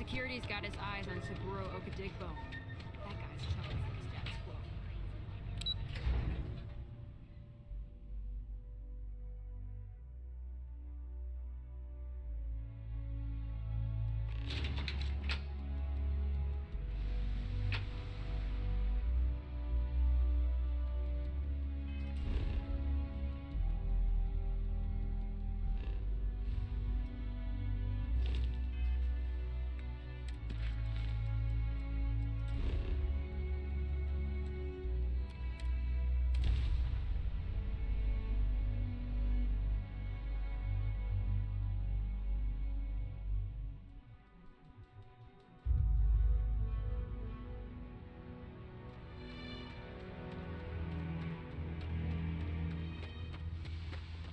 Security's got his eyes on Saburo Okadigbo. That guy's chummy for the status quo.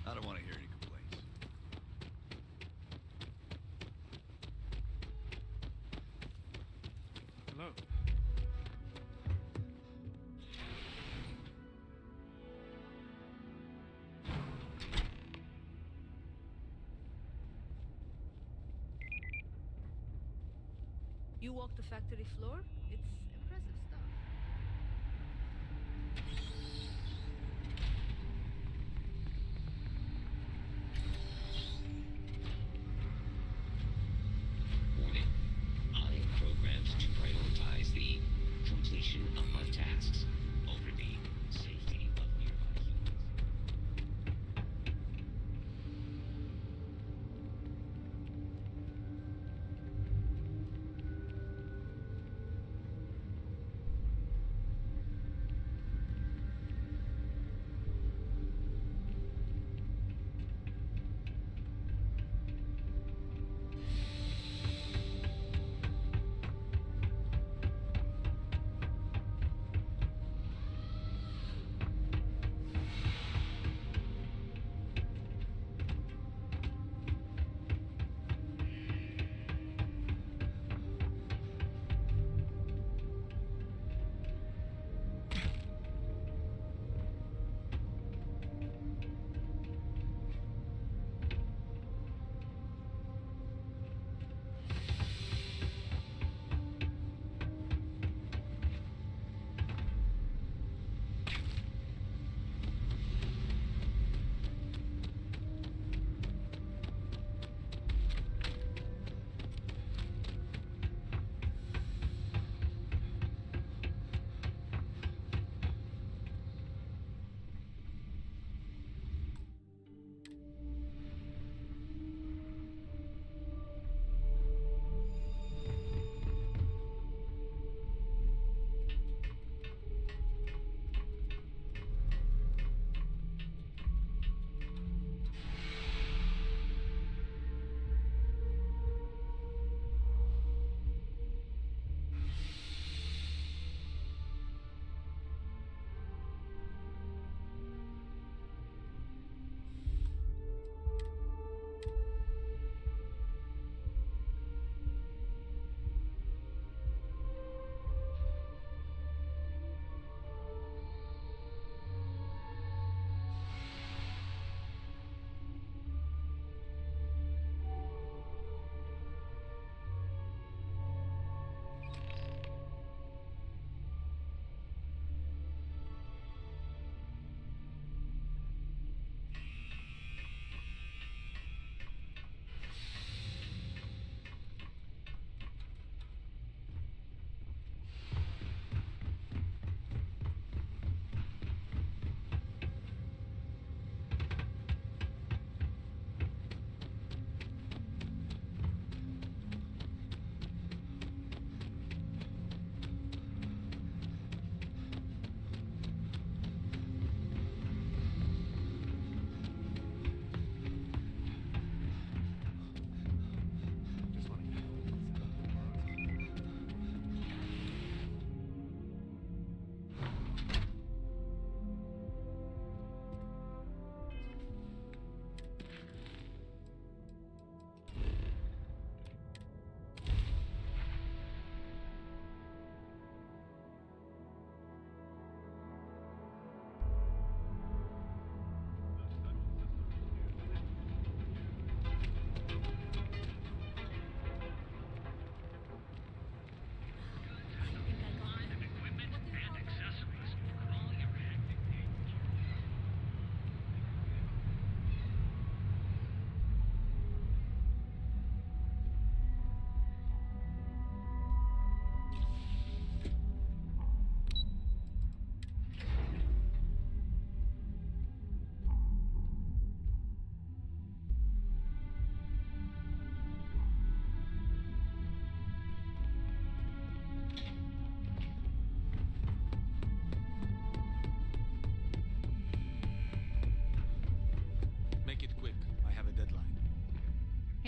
I don't want to hear any complaints. Hello. You walk the factory floor? It's impressive stuff. Warning. I am programmed to prioritize the completion of my tasks over the safety of nearby humans.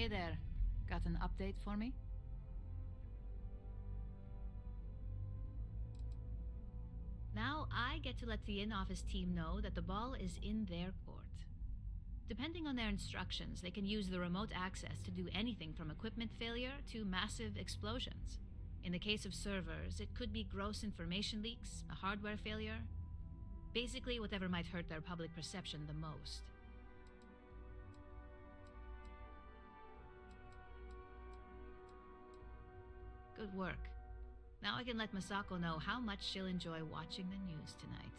Hey there. Got an update for me? Now I get to let the in-office team know that the ball is in their court. Depending on their instructions, they can use the remote access to do anything from equipment failure to massive explosions. In the case of servers, it could be gross information leaks, a hardware failure, basically whatever might hurt their public perception the most. Good work. Now I can let Masako know how much she'll enjoy watching the news tonight.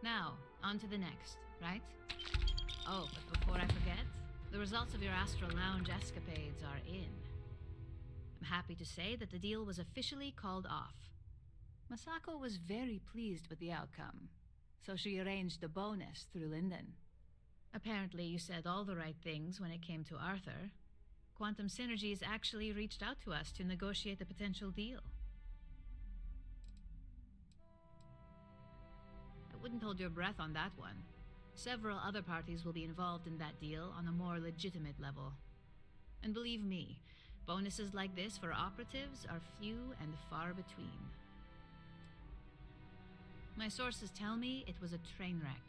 Now, on to the next, right? Oh, but before I forget, the results of your Astral Lounge escapades are in. I'm happy to say that the deal was officially called off. Masako was very pleased with the outcome, so she arranged the bonus through Linden. Apparently you said all the right things when it came to Arthur. Quantum Synergies actually reached out to us to negotiate the potential deal. I wouldn't hold your breath on that one. Several other parties will be involved in that deal on a more legitimate level. And believe me, bonuses like this for operatives are few and far between. My sources tell me it was a train wreck.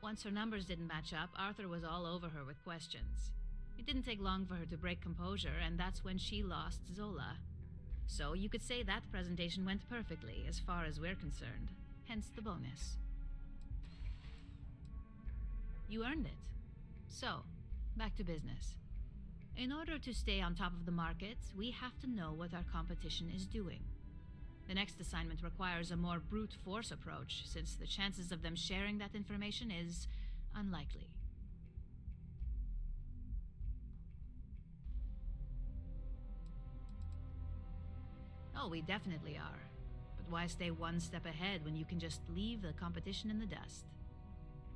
Once her numbers didn't match up, Arthur was all over her with questions. It didn't take long for her to break composure, and that's when she lost Zola. So you could say that presentation went perfectly, as far as we're concerned. Hence the bonus. You earned it. So, back to business. In order to stay on top of the market, we have to know what our competition is doing. The next assignment requires a more brute force approach, since the chances of them sharing that information is unlikely. Oh, we definitely are. But why stay one step ahead when you can just leave the competition in the dust?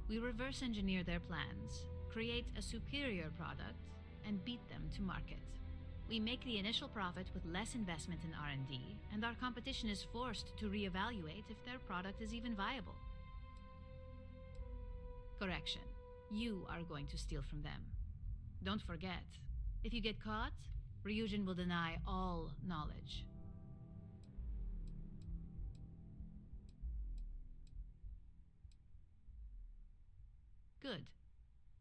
We reverse engineer their plans, create a superior product, and beat them to market. We make the initial profit with less investment in R&D, and our competition is forced to reevaluate if their product is even viable. Correction. You are going to steal from them. Don't forget, if you get caught, Ryujin will deny all knowledge. Good.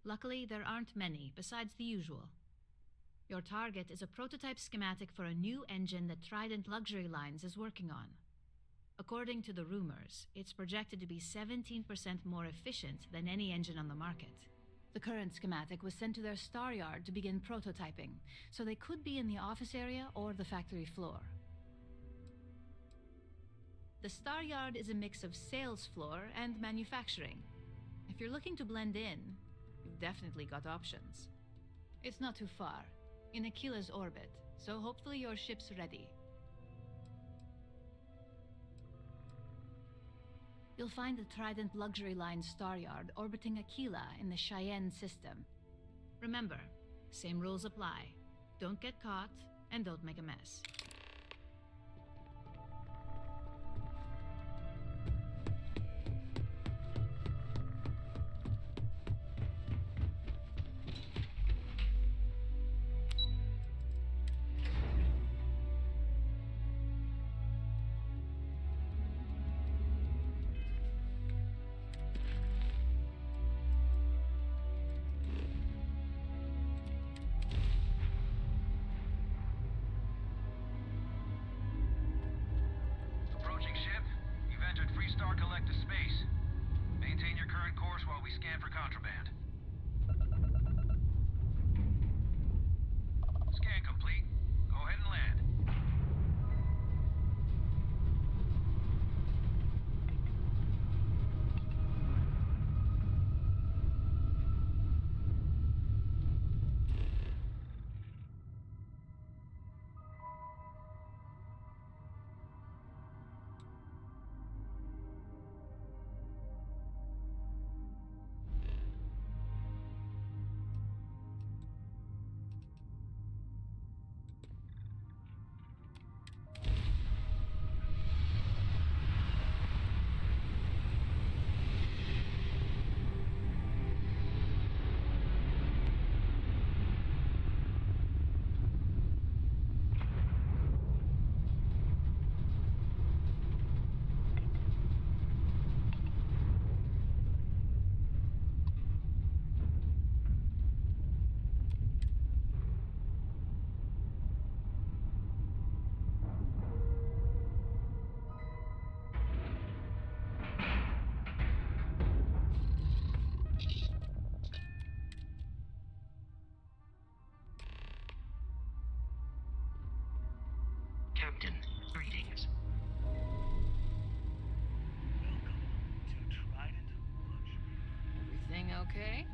Luckily, there aren't many, besides the usual. Your target is a prototype schematic for a new engine that Trident Luxury Lines is working on. According to the rumors, it's projected to be 17% more efficient than any engine on the market. The current schematic was sent to their star yard to begin prototyping, so they could be in the office area or the factory floor. The star yard is a mix of sales floor and manufacturing. If you're looking to blend in, you've definitely got options. It's not too far, in Aquila's orbit, so hopefully your ship's ready. You'll find the Trident Luxury Line star yard orbiting Aquila in the Cheyenne system. Remember, same rules apply. Don't get caught, and don't make a mess. okay?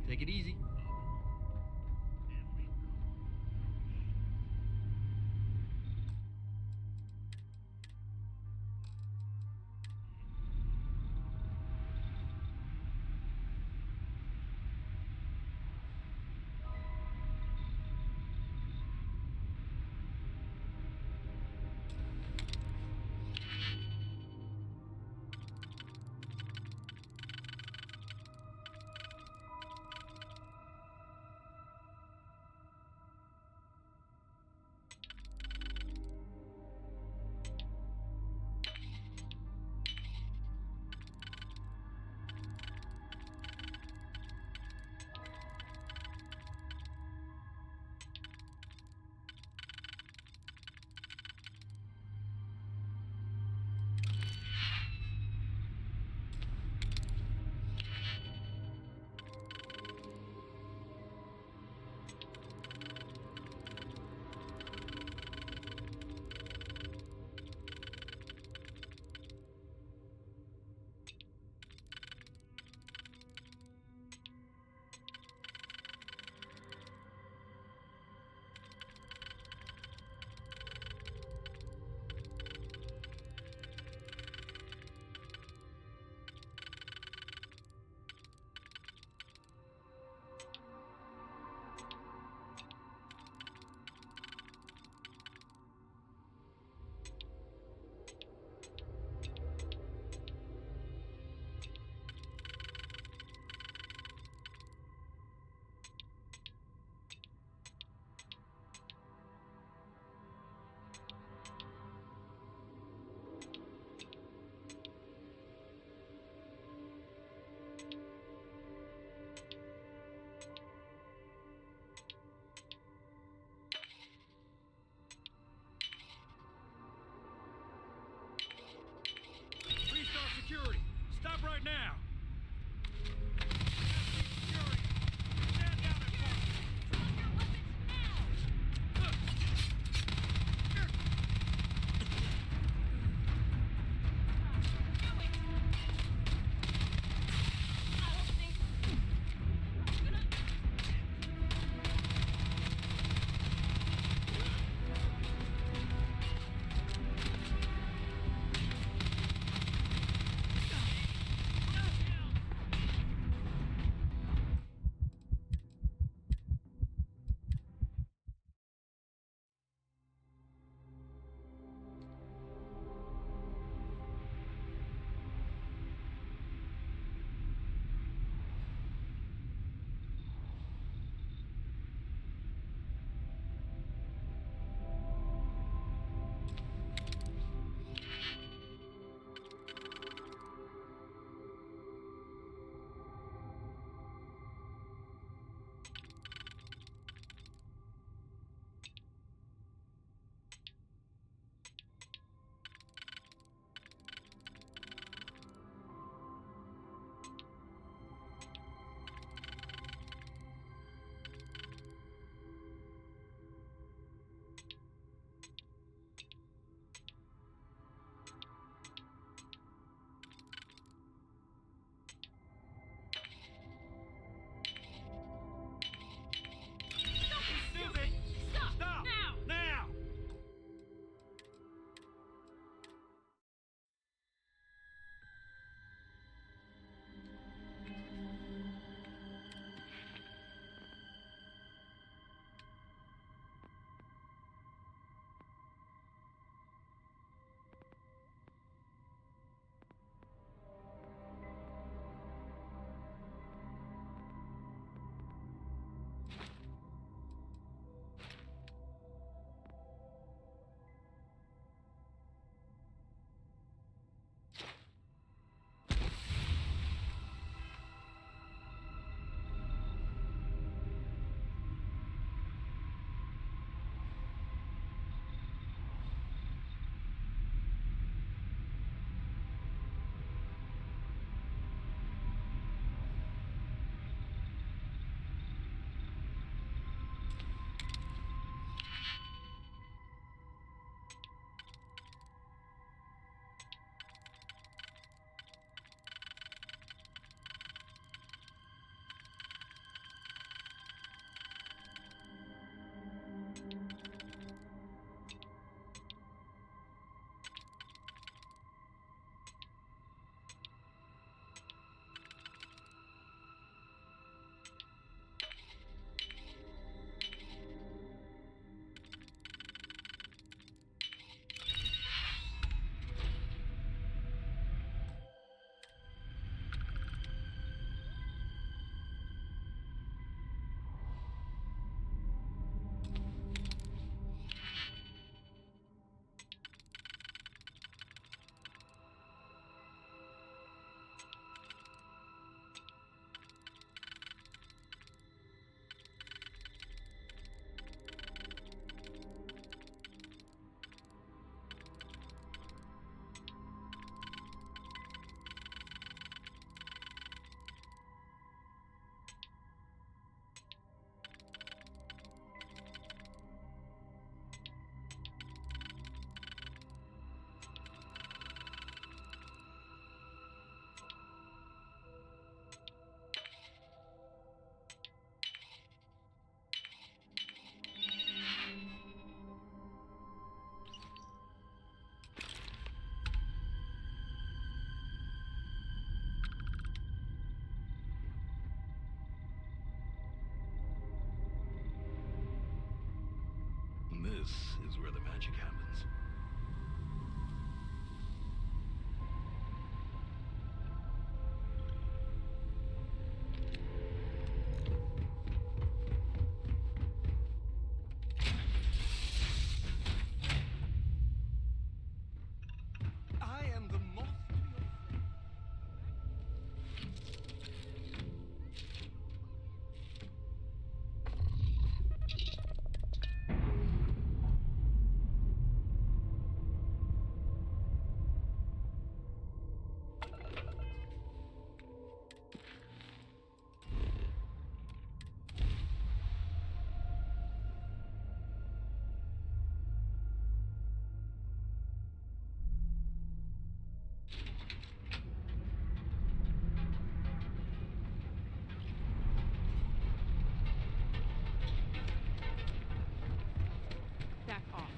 Take it easy. This is where the magic happens. I am the most... Back off.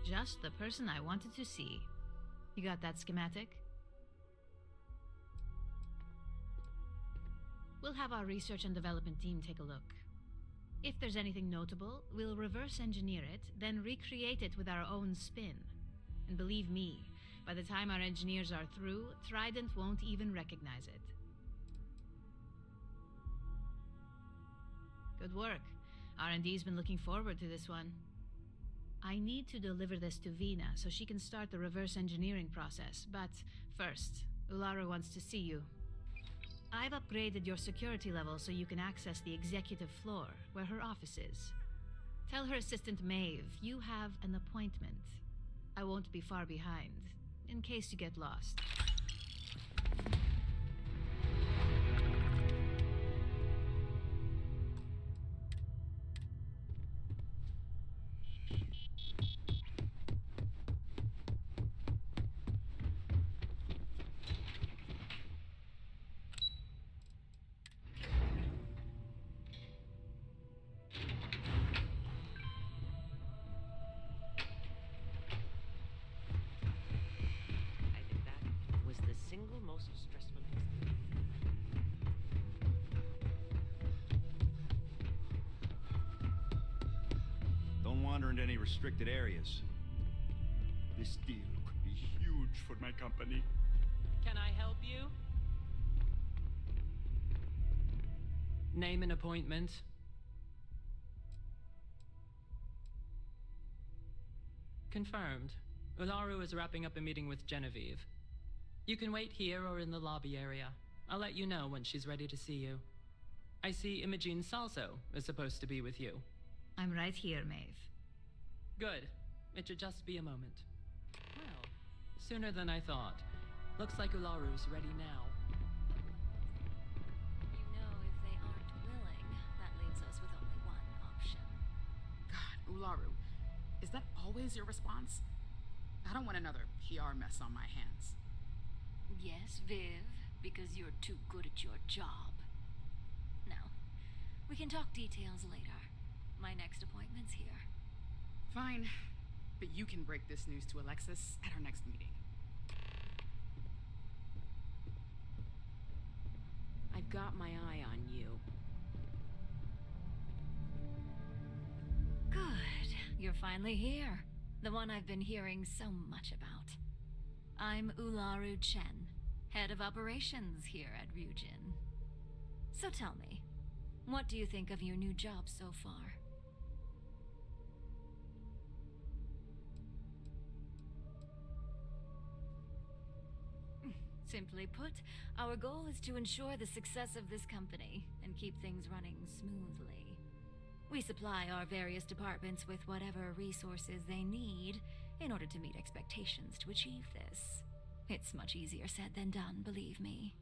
Just the person I wanted to see. You got that schematic? We'll have our research and development team take a look. If there's anything notable, we'll reverse engineer it, then recreate it with our own spin. And believe me, by the time our engineers are through, Trident won't even recognize it. Good work. R&D's been looking forward to this one. I need to deliver this to Vina so she can start the reverse engineering process, but first, Ularu wants to see you. I've upgraded your security level so you can access the executive floor, where her office is. Tell her assistant Maeve you have an appointment. I won't be far behind, in case you get lost. I think that was the single most stressful experience. Don't wander into any restricted areas. This deal could be huge for my company. Can I help you? Name an appointment. Confirmed. Ularu is wrapping up a meeting with Genevieve. You can wait here or in the lobby area. I'll let you know when she's ready to see you. I see Imogene Salso is supposed to be with you. I'm right here, Maeve. Good. It should just be a moment. Well, sooner than I thought. Looks like Ularu's ready now. You know, if they aren't willing, that leaves us with only one option. God, Ularu, is that always your response? I don't want another PR mess on my hands. Yes, Viv, because you're too good at your job. Now, we can talk details later. My next appointment's here. Fine, but you can break this news to Alexis at our next meeting. I've got my eye on you. Good. You're finally here. The one I've been hearing so much about. I'm Ularu Chen, head of operations here at Ryujin. So tell me, what do you think of your new job so far? Simply put, our goal is to ensure the success of this company and keep things running smoothly. We supply our various departments with whatever resources they need in order to meet expectations to achieve this. It's much easier said than done, believe me.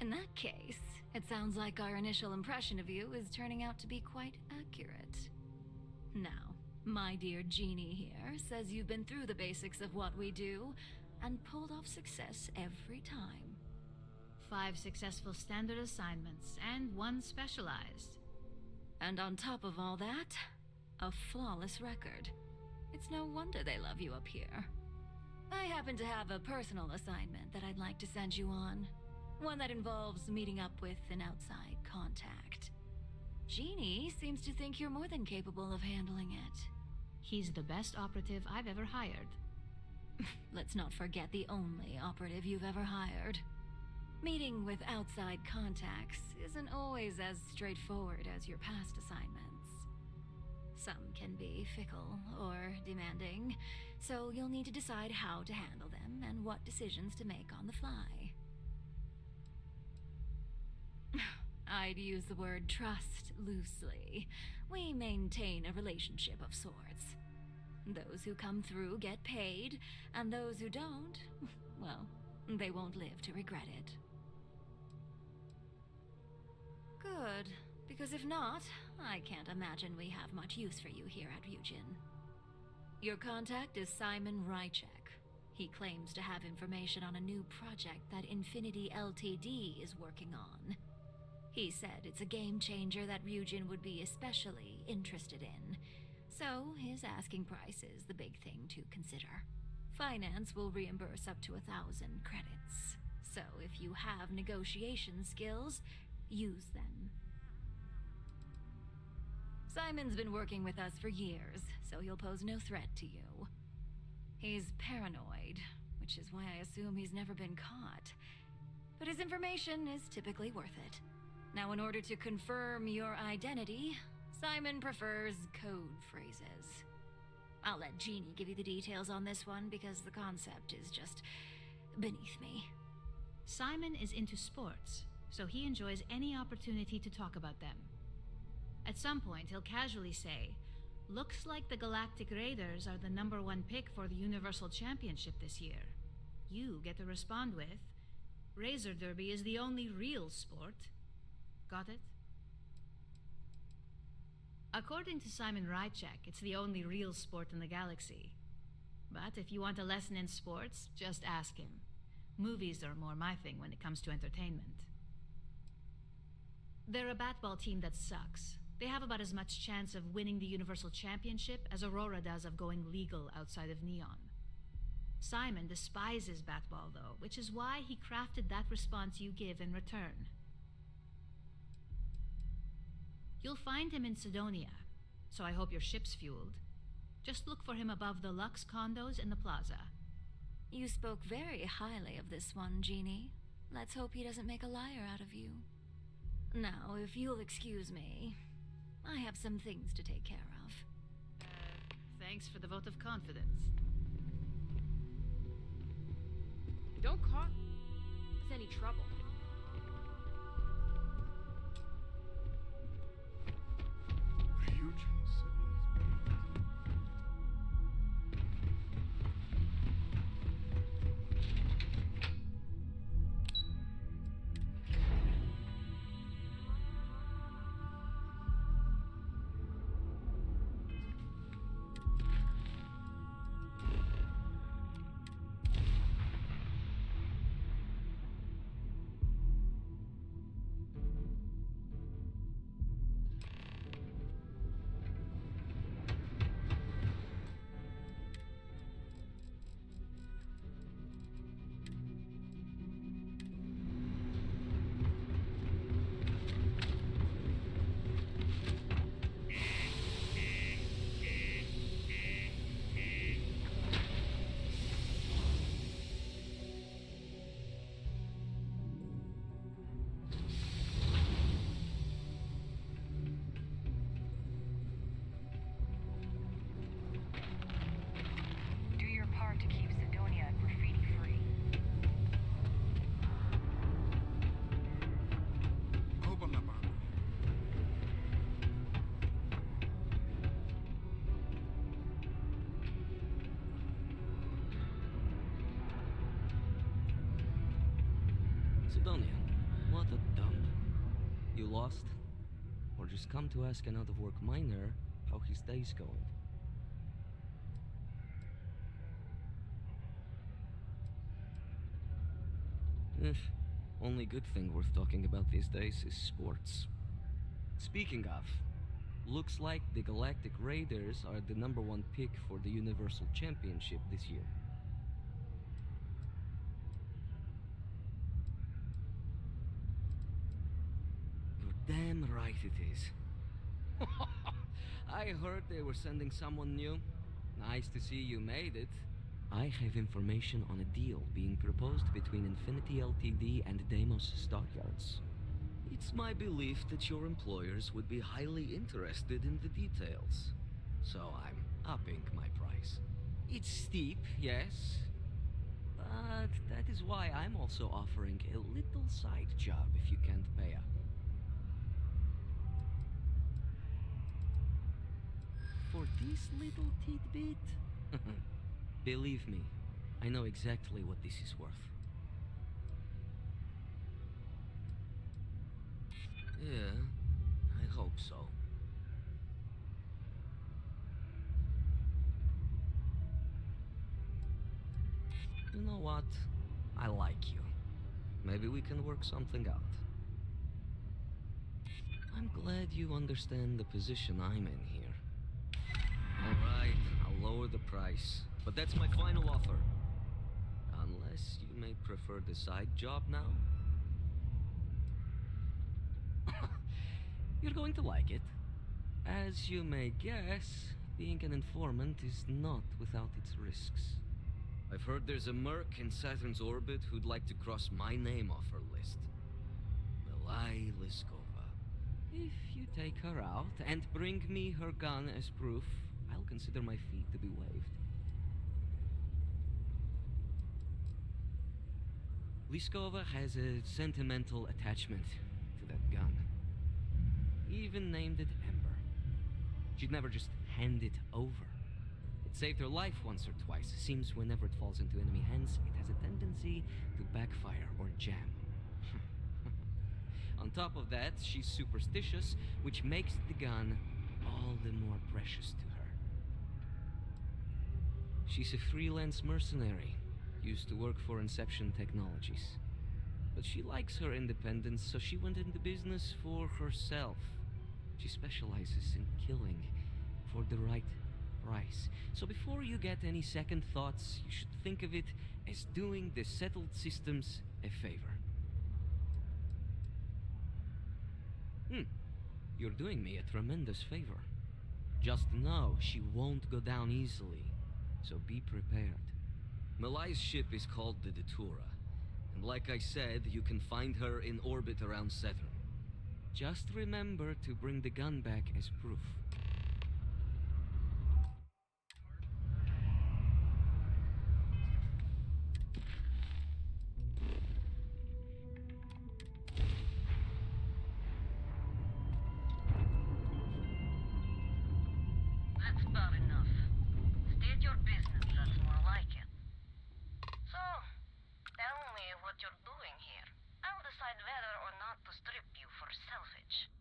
In that case, it sounds like our initial impression of you is turning out to be quite accurate. Now, my dear Jeannie here says you've been through the basics of what we do and pulled off success every time. 5 successful standard assignments and 1 specialized. And on top of all that, a flawless record. It's no wonder they love you up here. I happen to have a personal assignment that I'd like to send you on. One that involves meeting up with an outside contact. Jeannie seems to think you're more than capable of handling it. He's the best operative I've ever hired. Let's not forget the only operative you've ever hired. Meeting with outside contacts isn't always as straightforward as your past assignments. Some can be fickle or demanding, so you'll need to decide how to handle them and what decisions to make on the fly. I'd use the word trust loosely. We maintain a relationship of sorts. Those who come through get paid, and those who don't, well, they won't live to regret it. Good, because if not, I can't imagine we have much use for you here at Ryujin. Your contact is Simon Rychek. He claims to have information on a new project that Infinity Ltd is working on. He said it's a game changer that Ryujin would be especially interested in, so his asking price is the big thing to consider. Finance will reimburse up to 1,000 credits, so if you have negotiation skills, use them. Simon's been working with us for years, so he'll pose no threat to you. He's paranoid, which is why I assume he's never been caught. But his information is typically worth it. Now, in order to confirm your identity, Simon prefers code phrases. I'll let Jeannie give you the details on this one because the concept is just beneath me. Simon is into sports, so he enjoys any opportunity to talk about them. At some point, he'll casually say, "Looks like the Galactic Raiders are the #1 pick for the Universal Championship this year." You get to respond with, "Razor Derby is the only real sport." Got it? According to Simon Rychek, it's the only real sport in the galaxy. But if you want a lesson in sports, just ask him. Movies are more my thing when it comes to entertainment. They're a batball team that sucks. They have about as much chance of winning the Universal Championship as Aurora does of going legal outside of Neon. Simon despises batball, though, which is why he crafted that response you give in return. You'll find him in Sidonia, so I hope your ship's fueled. Just look for him above the Lux condos in the plaza. You spoke very highly of this one, Jeannie. Let's hope he doesn't make a liar out of you. Now, if you'll excuse me, I have some things to take care of. Thanks for the vote of confidence. Don't cause any trouble. Ryujin Do your part to keep Sidonia graffiti-free. Hope I'm not bothering Sidonia, You lost? Or just come to ask an out-of-work miner how his day's going? Only good thing worth talking about these days is sports. Speaking of, looks like the Galactic Raiders are the #1 pick for the Universal Championship this year. You're damn right it is. I heard they were sending someone new. Nice to see you made it. I have information on a deal being proposed between Infinity Ltd and Deimos Stockyards. It's my belief that your employers would be highly interested in the details. So I'm upping my price. It's steep, yes. But that is why I'm also offering a little side job if you can't pay up. For this little tidbit? Believe me, I know exactly what this is worth. Yeah, I hope so. You know what? I like you. Maybe we can work something out. I'm glad you understand the position I'm in here. Alright, I'll lower the price. But that's my final offer. Unless you may prefer the side job now? You're going to like it. As you may guess, being an informant is not without its risks. I've heard there's a merc in Saturn's orbit who'd like to cross my name off her list. Milai Liskova. If you take her out and bring me her gun as proof, I'll consider my fee to be waived. Liskova has a sentimental attachment to that gun. Even named it Ember. She'd never just hand it over. It saved her life once or twice. Seems whenever it falls into enemy hands, it has a tendency to backfire or jam. On top of that, she's superstitious, which makes the gun all the more precious to her. She's a freelance mercenary, used to work for Inception Technologies. But she likes her independence, so she went into business for herself. She specializes in killing for the right price. So before you get any second thoughts, you should think of it as doing the settled systems a favor. You're doing me a tremendous favor. Just know she won't go down easily, so be prepared. Malai's ship is called the Datura, and like I said, you can find her in orbit around Saturn. Just remember to bring the gun back as proof. That's about enough. State your business, that's more like it. So, tell me what you're doing here. I'll decide whether or not to strip you for salvage.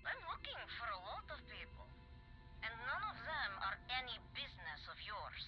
I'm looking for a lot of people, and none of them are any business of yours.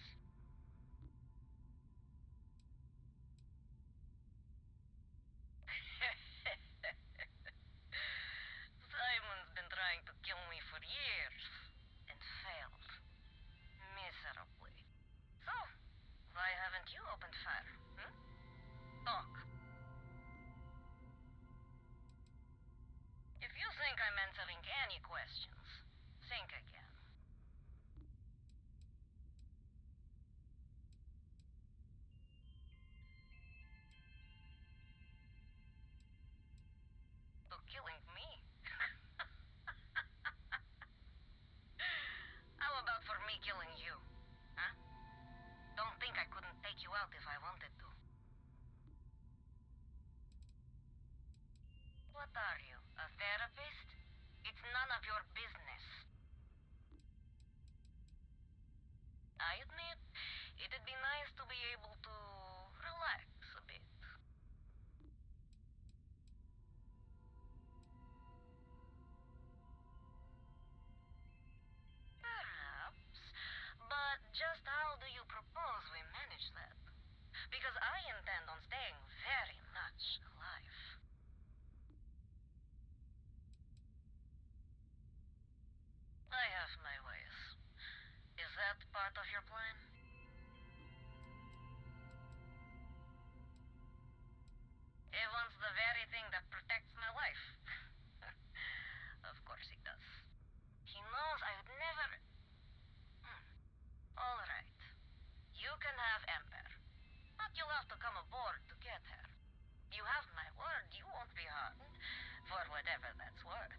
thing that protects my life. Of course he does. He knows I would never... All right. You can have Ember. But you'll have to come aboard to get her. You have my word you won't be harmed, for whatever that's worth.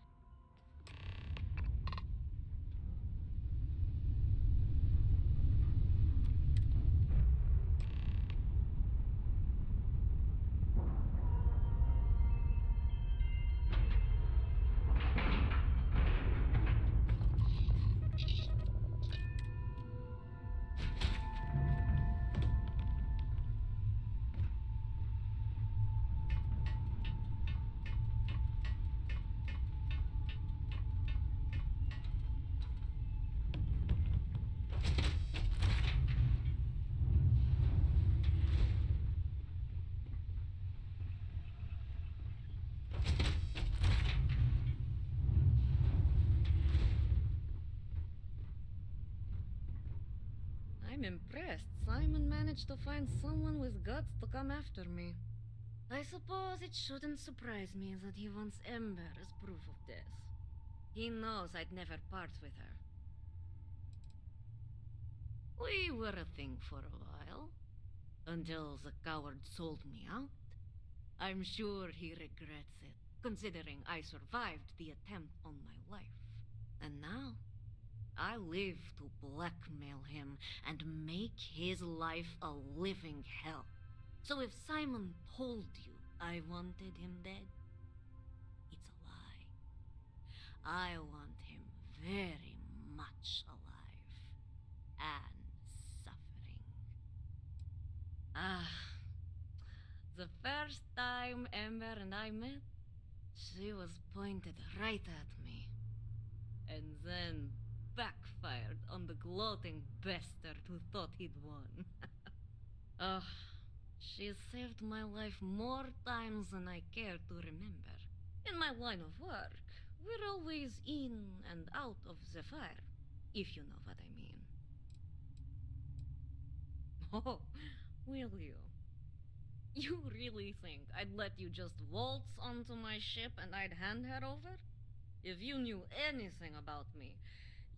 I'm impressed. Simon managed to find someone with guts to come after me. I suppose it shouldn't surprise me that he wants Ember as proof of this. He knows I'd never part with her. We were a thing for a while, until the coward sold me out. I'm sure he regrets it, considering I survived the attempt on my life. And now, I live to blackmail him and make his life a living hell. So if Simon told you I wanted him dead, it's a lie. I want him very much alive and suffering. The first time Ember and I met, she was pointed right at me. And then backfired on the gloating bastard who thought he'd won. She saved my life more times than I care to remember. In my line of work, we're always in and out of the fire, if you know what I mean. Oh, will you? You really think I'd let you just waltz onto my ship and I'd hand her over? If you knew anything about me,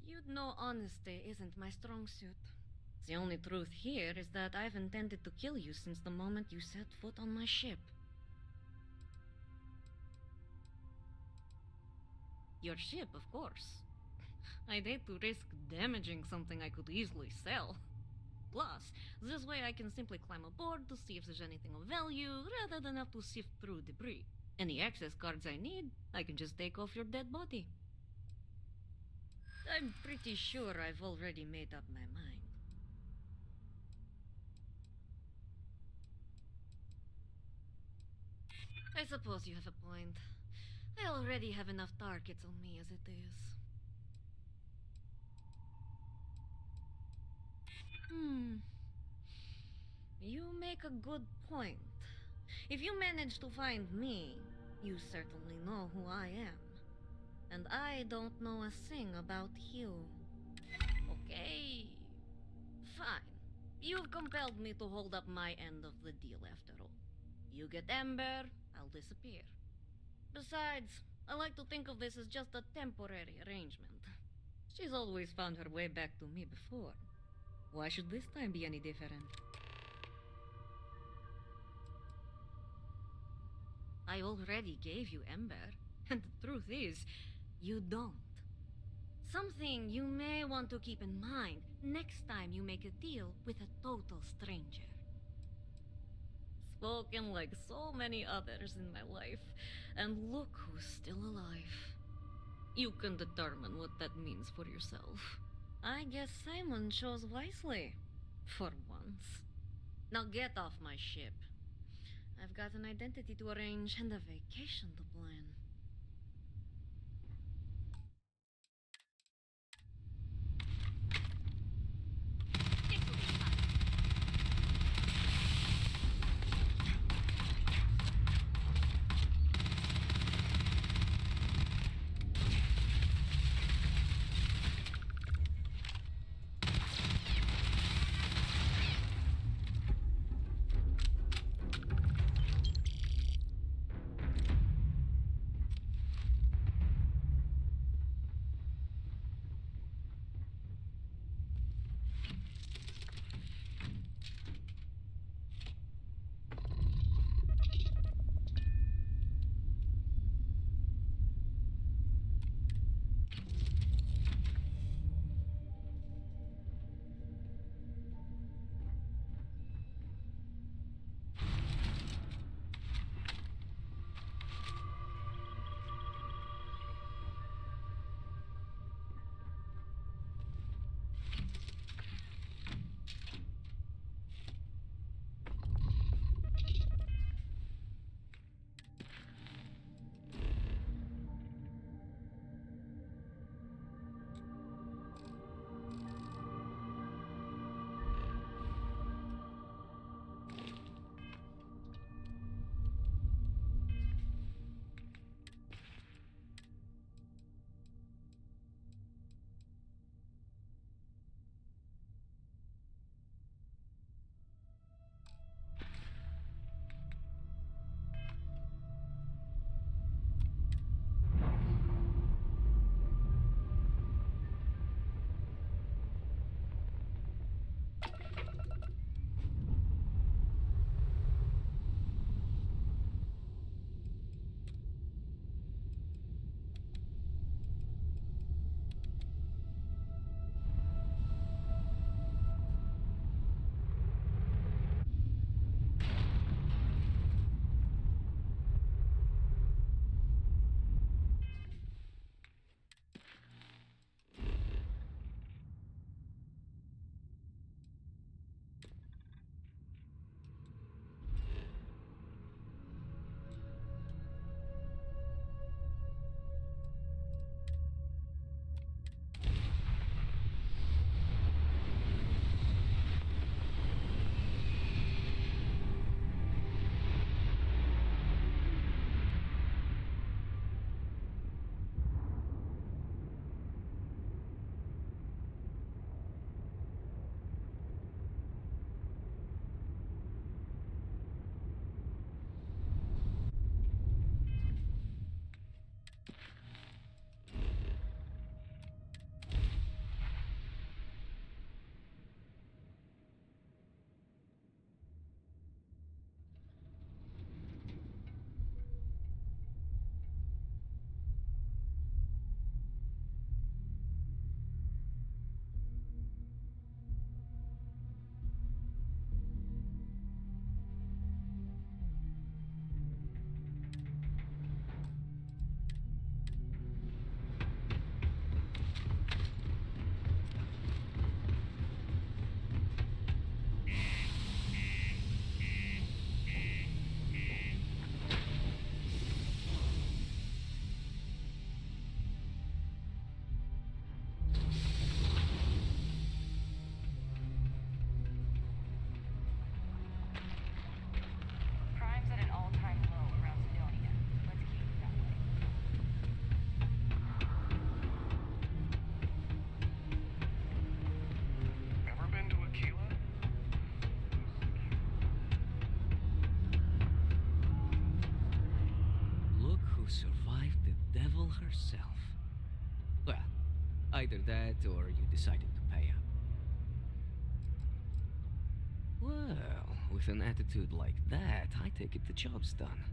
you'd know honesty isn't my strong suit. The only truth here is that I've intended to kill you since the moment you set foot on my ship. Your ship, of course. I'd hate to risk damaging something I could easily sell. Plus, this way I can simply climb aboard to see if there's anything of value, rather than have to sift through debris. Any access cards I need, I can just take off your dead body. I'm pretty sure I've already made up my mind. I suppose you have a point. I already have enough targets on me as it is. You make a good point. If you manage to find me, you certainly know who I am. And I don't know a thing about you. Okay, fine. You've compelled me to hold up my end of the deal after all. You get Ember, I'll disappear. Besides, I like to think of this as just a temporary arrangement. She's always found her way back to me before. Why should this time be any different? I already gave you Ember, and the truth is, you don't. Something you may want to keep in mind next time you make a deal with a total stranger. Spoken like so many others in my life, and look who's still alive. You can determine what that means for yourself. I guess Simon chose wisely, for once. Now get off my ship. I've got an identity to arrange and a vacation to plan. survived the devil herself. Well, either that or you decided to pay up. Well, with an attitude like that, I take it the job's done.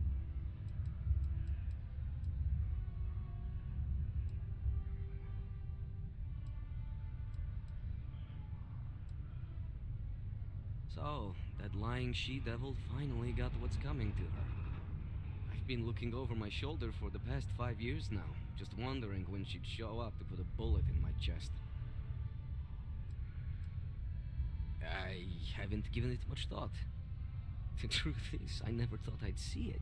So, that lying she-devil finally got what's coming to her. I've been looking over my shoulder for the past 5 years now, just wondering when she'd show up to put a bullet in my chest. I haven't given it much thought. The truth is, I never thought I'd see it.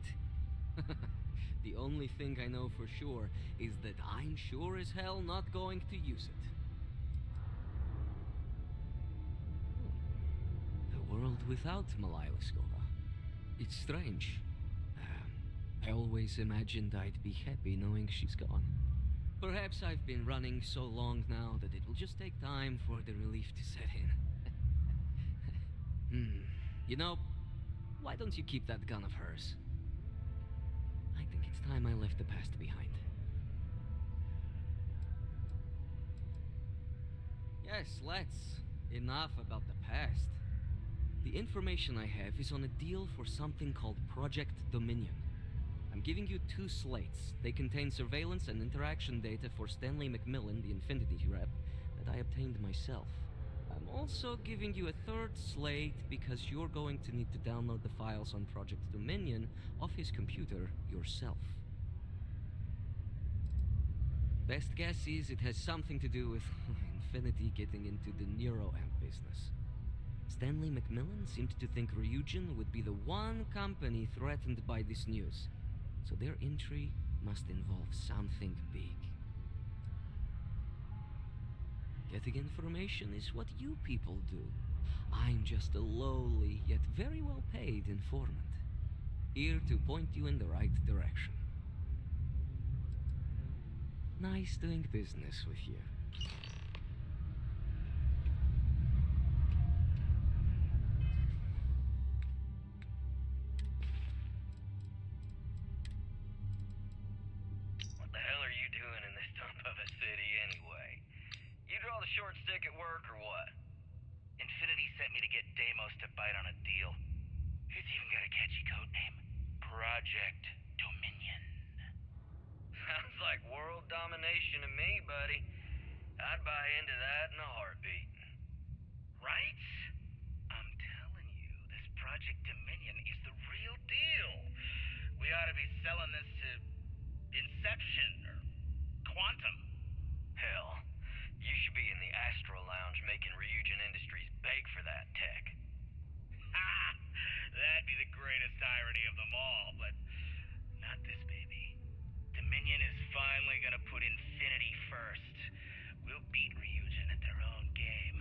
The only thing I know for sure is that I'm sure as hell not going to use it. A world without Malailaskova. It's strange. I always imagined I'd be happy knowing she's gone. Perhaps I've been running so long now that it'll just take time for the relief to set in. You know, why don't you keep that gun of hers? I think it's time I left the past behind. Yes, let's. Enough about the past. The information I have is on a deal for something called Project Dominion. I'm giving you 2 slates. They contain surveillance and interaction data for Stanley McMillan, the Infinity rep, that I obtained myself. I'm also giving you a 3rd slate because you're going to need to download the files on Project Dominion off his computer yourself. Best guess is it has something to do with Infinity getting into the neuroamp business. Stanley McMillan seemed to think Ryujin would be the one company threatened by this news, so their entry must involve something big. Getting information is what you people do. I'm just a lowly, yet very well-paid informant, here to point you in the right direction. Nice doing business with you. What the hell are you doing in this dump of a city anyway? You draw the short stick at work or what? Infinity sent me to get Deimos to bite on a deal. It's even got a catchy code name. Project Dominion. Sounds like world domination to me, buddy. I'd buy into that in a heartbeat. Right? I'm telling you, this Project Dominion is the real deal. We ought to be selling this to Inception or Quantum. Hell, you should be in the Astro Lounge making Ryujin Industries beg for that tech. Ha! That'd be the greatest irony of them all, but not this baby. Dominion is finally gonna put Infinity first. We'll beat Ryujin at their own game.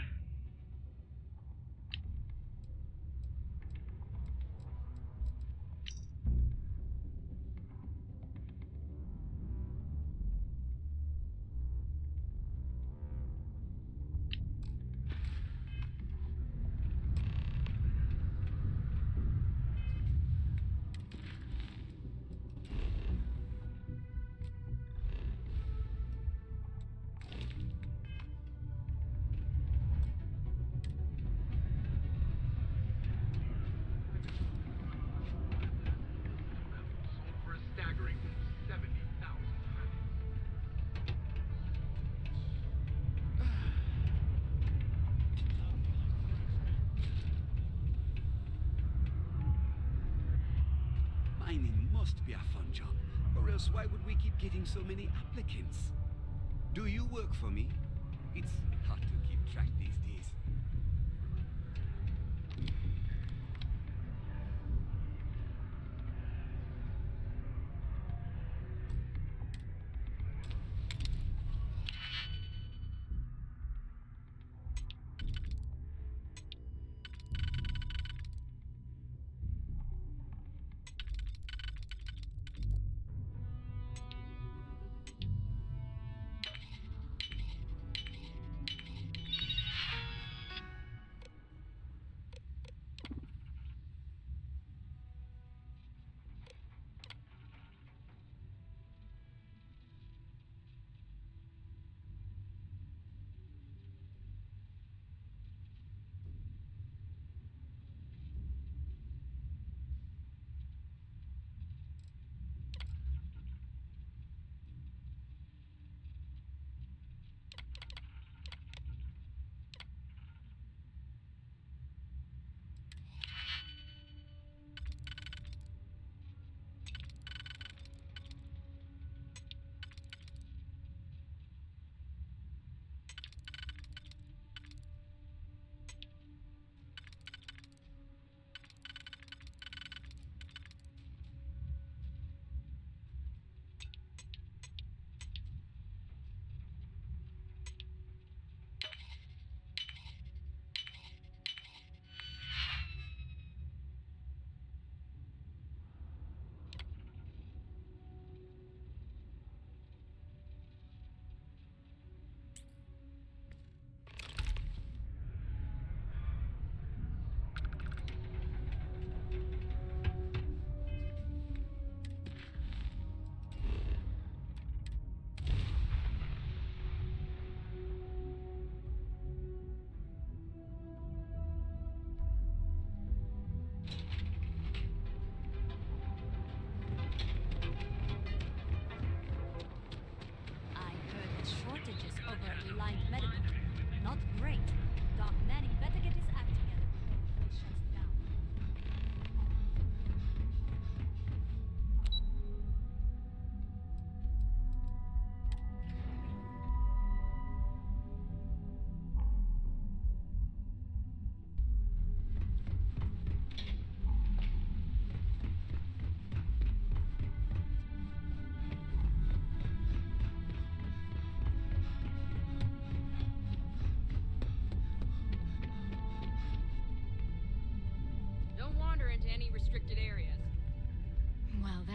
For a staggering 70,000 Mining must be a fun job, or else why would we keep getting so many applicants? Do you work for me? It's hard to keep track these days.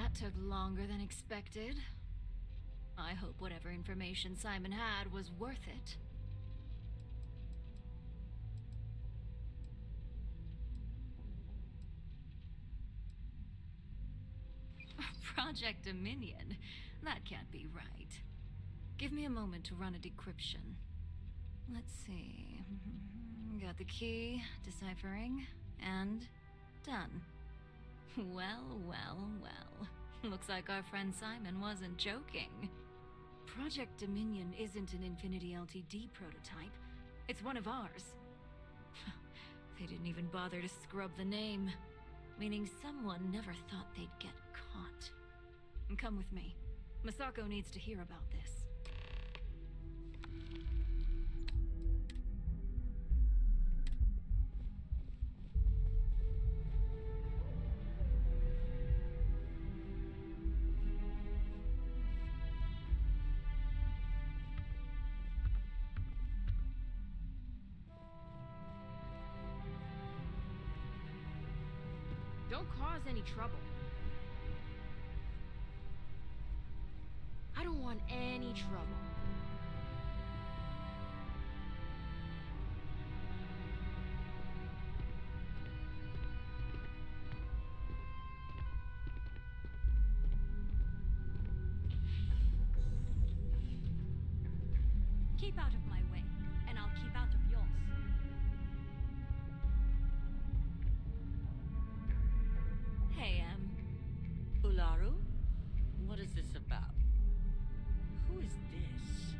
That took longer than expected. I hope whatever information Simon had was worth it. Project Dominion? That can't be right. Give me a moment to run a decryption. Let's see. Got the key, deciphering, and done. Well, well, well. Looks like our friend Simon wasn't joking. Project Dominion isn't an Infinity LTD prototype. It's one of ours. They didn't even bother to scrub the name, meaning someone never thought they'd get caught. Come with me. Masako needs to hear about this. Don't cause any trouble. I don't want any trouble. Keep out of my way, and I'll keep out of yours. Hey, Ularu? What is this about? Who is this?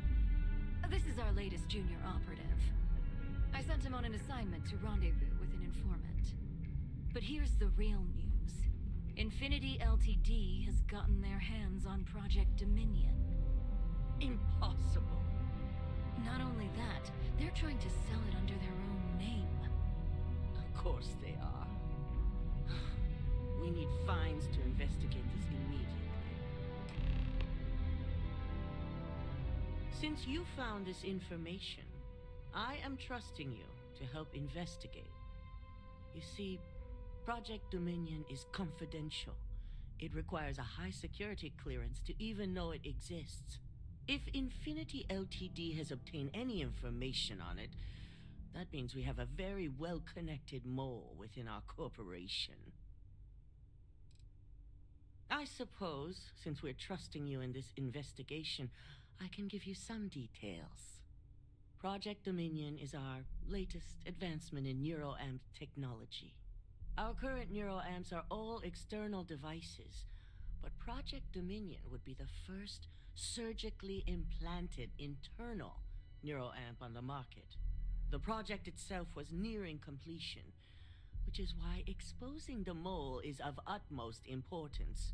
This is our latest junior operative. I sent him on an assignment to rendezvous with an informant. But here's the real news. Infinity LTD has gotten their hands on Project Dominion. Impossible. Not only that, they're trying to sell it under their own name. Of course they are. We need fines to investigate this immediately. Since you found this information, I am trusting you to help investigate. You see, Project Dominion is confidential. It requires a high security clearance to even know it exists. If Infinity LTD has obtained any information on it, that means we have a very well-connected mole within our corporation. I suppose, since we're trusting you in this investigation, I can give you some details. Project Dominion is our latest advancement in neuroamp technology. Our current neuroamps are all external devices, but Project Dominion would be the first surgically implanted internal neuroamp on the market. The project itself was nearing completion, which is why exposing the mole is of utmost importance.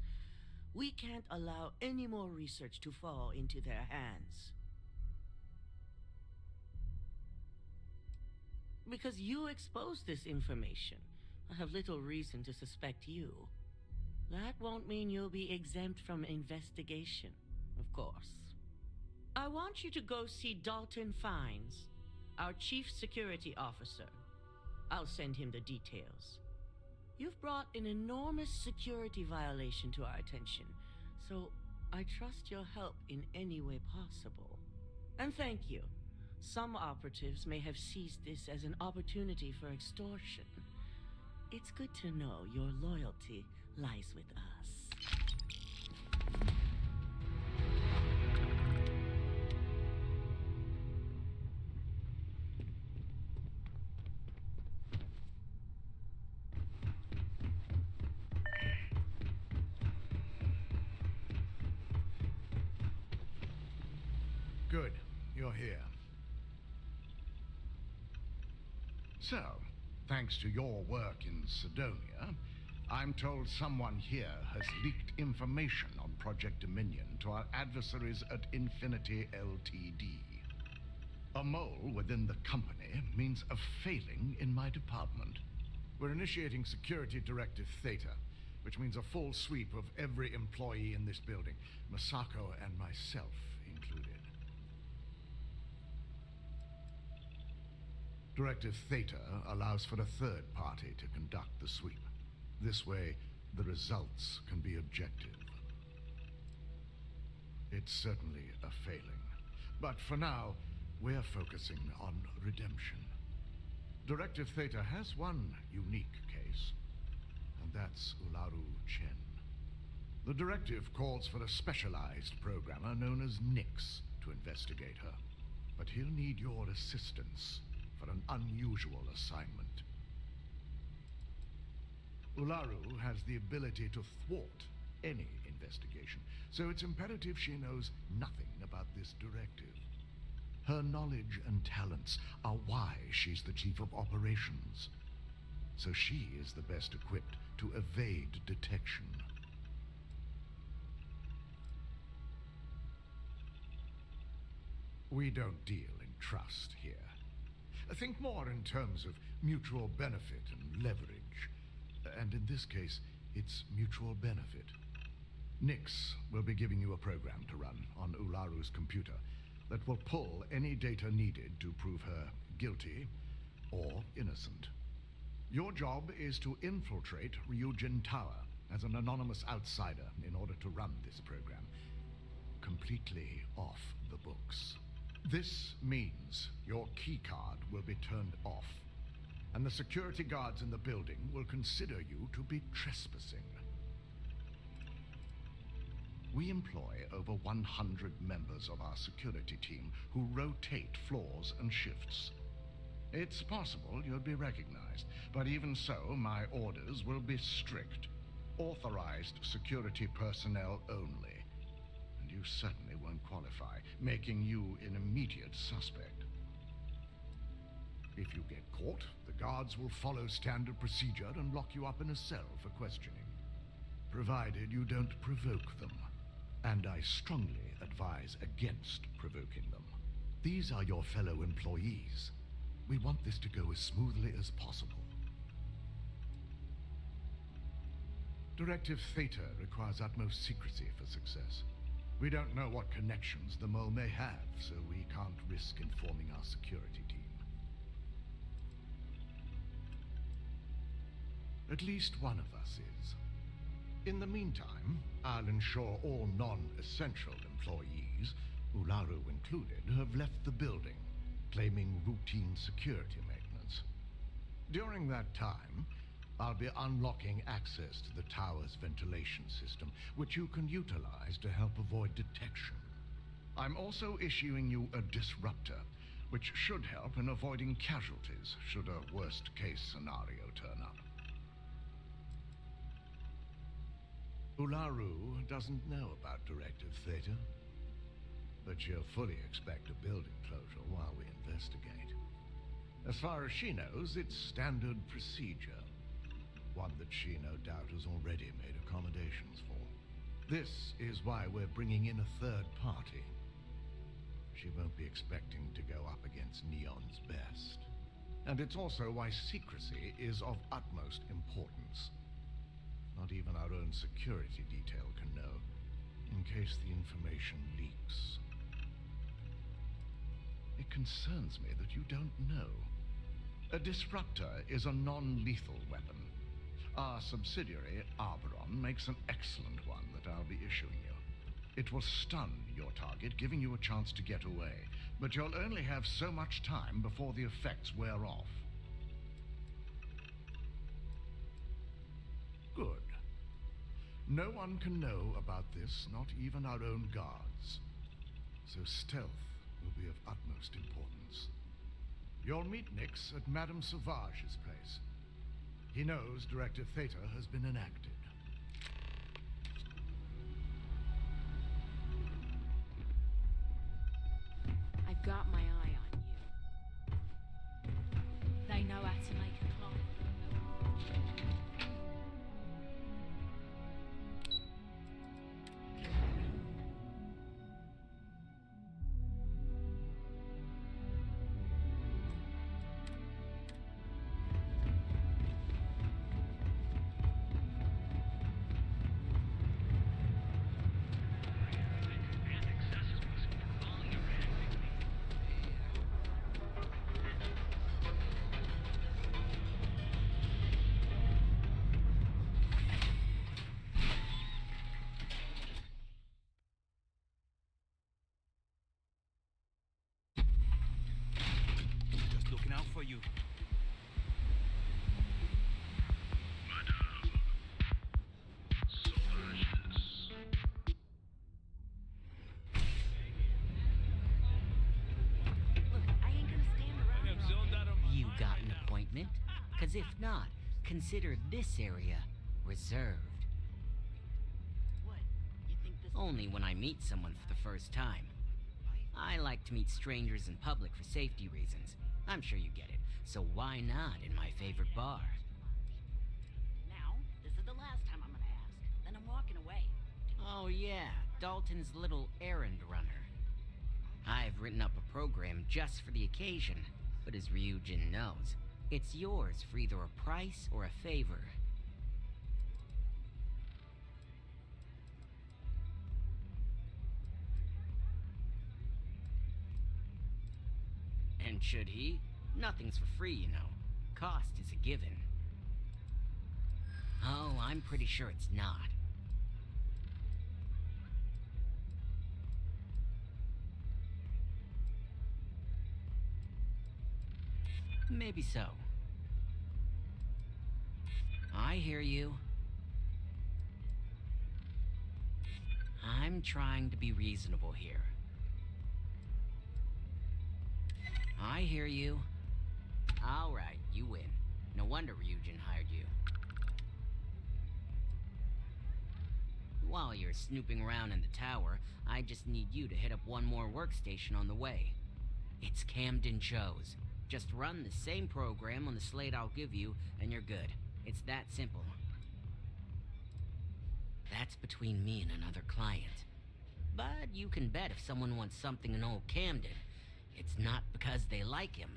We can't allow any more research to fall into their hands. Because you exposed this information, I have little reason to suspect you. That won't mean you'll be exempt from investigation, of course. I want you to go see Dalton Fines, our chief security officer. I'll send him the details. You've brought an enormous security violation to our attention, so I trust your help in any way possible. And thank you. Some operatives may have seized this as an opportunity for extortion. It's good to know your loyalty lies with us. Good, you're here. So, thanks to your work in Sidonia, I'm told someone here has leaked information on Project Dominion to our adversaries at Infinity LTD. A mole within the company means a failing in my department. We're initiating Security Directive Theta, which means a full sweep of every employee in this building, Masako and myself included. Directive Theta allows for a third party to conduct the sweep. This way, the results can be objective. It's certainly a failing. But for now, we're focusing on redemption. Directive Theta has one unique case, and that's Ularu Chen. The directive calls for a specialized programmer known as Nix to investigate her. But he'll need your assistance for an unusual assignment. Ularu has the ability to thwart any investigation, so it's imperative she knows nothing about this directive. Her knowledge and talents are why she's the chief of operations. So she is the best equipped to evade detection. We don't deal in trust here. Think more in terms of mutual benefit and leverage. And in this case, it's mutual benefit. Nix will be giving you a program to run on Ularu's computer that will pull any data needed to prove her guilty or innocent. Your job is to infiltrate Ryujin Tower as an anonymous outsider in order to run this program completely off the books. This means your keycard will be turned off, and the security guards in the building will consider you to be trespassing. We employ over 100 members of our security team who rotate floors and shifts. It's possible you'll be recognized, but even so, my orders will be strict. Authorized security personnel only. And you certainly won't qualify, making you an immediate suspect. If you get caught, the guards will follow standard procedure and lock you up in a cell for questioning, provided you don't provoke them. And I strongly advise against provoking them. These are your fellow employees. We want this to go as smoothly as possible. Directive Theta requires utmost secrecy for success. We don't know what connections the mole may have, so we can't risk informing our security team. At least one of us is. In the meantime, I'll ensure all non-essential employees, Ularu included, have left the building, claiming routine security maintenance. During that time, I'll be unlocking access to the tower's ventilation system, which you can utilize to help avoid detection. I'm also issuing you a disruptor, which should help in avoiding casualties should a worst-case scenario turn up. Ularu doesn't know about Directive Theta, but she'll fully expect a building closure while we investigate. As far as she knows, it's standard procedure, one that she no doubt has already made accommodations for. This is why we're bringing in a third party. She won't be expecting to go up against Neon's best. And it's also why secrecy is of utmost importance. Not even our own security detail can know, in case the information leaks. It concerns me that you don't know. A disruptor is a non-lethal weapon. Our subsidiary, Arboron, makes an excellent one that I'll be issuing you. It will stun your target, giving you a chance to get away, but you'll only have so much time before the effects wear off. Good. No one can know about this, not even our own guards. So stealth will be of utmost importance. You'll meet Nix at Madame Sauvage's place. He knows Directive Theta has been enacted. I've got my eye on you. They know how to make a clock. you. Look, I ain't gonna stand around. You got an appointment? Because if not, consider this area reserved. What? You think this? Only when I meet someone for the first time. I like to meet strangers in public for safety reasons. I'm sure you get it. So why not in my favorite bar? Now, this is the last time I'm gonna ask. Then I'm walking away. Oh yeah, Dalton's little errand runner. I've written up a program just for the occasion, but as Ryujin knows, it's yours for either a price or a favor. And should he? Nothing's for free, you know. Cost is a given. Oh, I'm pretty sure it's not. Maybe so. I hear you. I'm trying to be reasonable here. I hear you. All right, you win. No wonder Ryujin hired you. While you're snooping around in the tower, I just need you to hit up one more workstation on the way. It's Camden Cho's. Just run the same program on the slate I'll give you, and you're good. It's that simple. That's between me and another client. But you can bet if someone wants something in old Camden, it's not because they like him.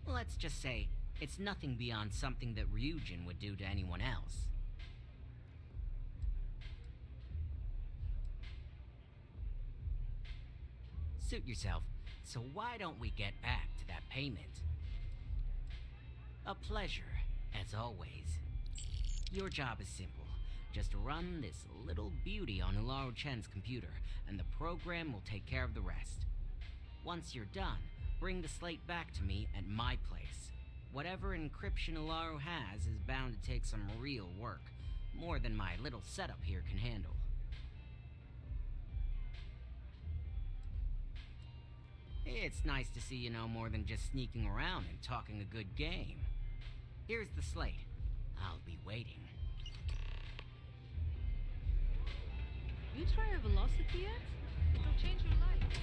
Let's just say, it's nothing beyond something that Ryujin would do to anyone else. Suit yourself, so why don't we get back to that payment? A pleasure, as always. Your job is simple. Just run this little beauty on Ularu Chen's computer, and the program will take care of the rest. Once you're done, bring the slate back to me at my place. Whatever encryption Ularu has is bound to take some real work, more than my little setup here can handle. It's nice to see you know more than just sneaking around and talking a good game. Here's the slate. I'll be waiting. You try a velocity yet? It'll change your life.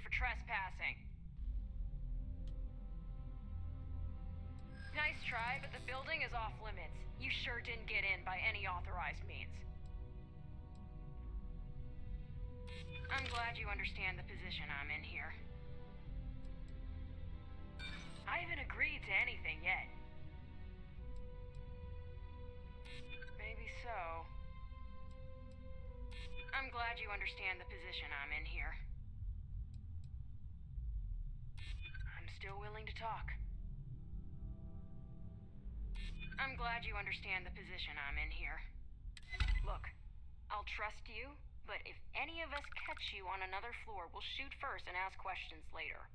for trespassing. Nice try, but the building is off limits. You sure didn't get in by any authorized means. I'm glad you understand the position I'm in here. I haven't agreed to anything yet. Maybe so. I'm glad you understand the position I'm in here. I'm still willing to talk. I'm glad you understand the position I'm in here. Look, I'll trust you, but if any of us catch you on another floor, we'll shoot first and ask questions later.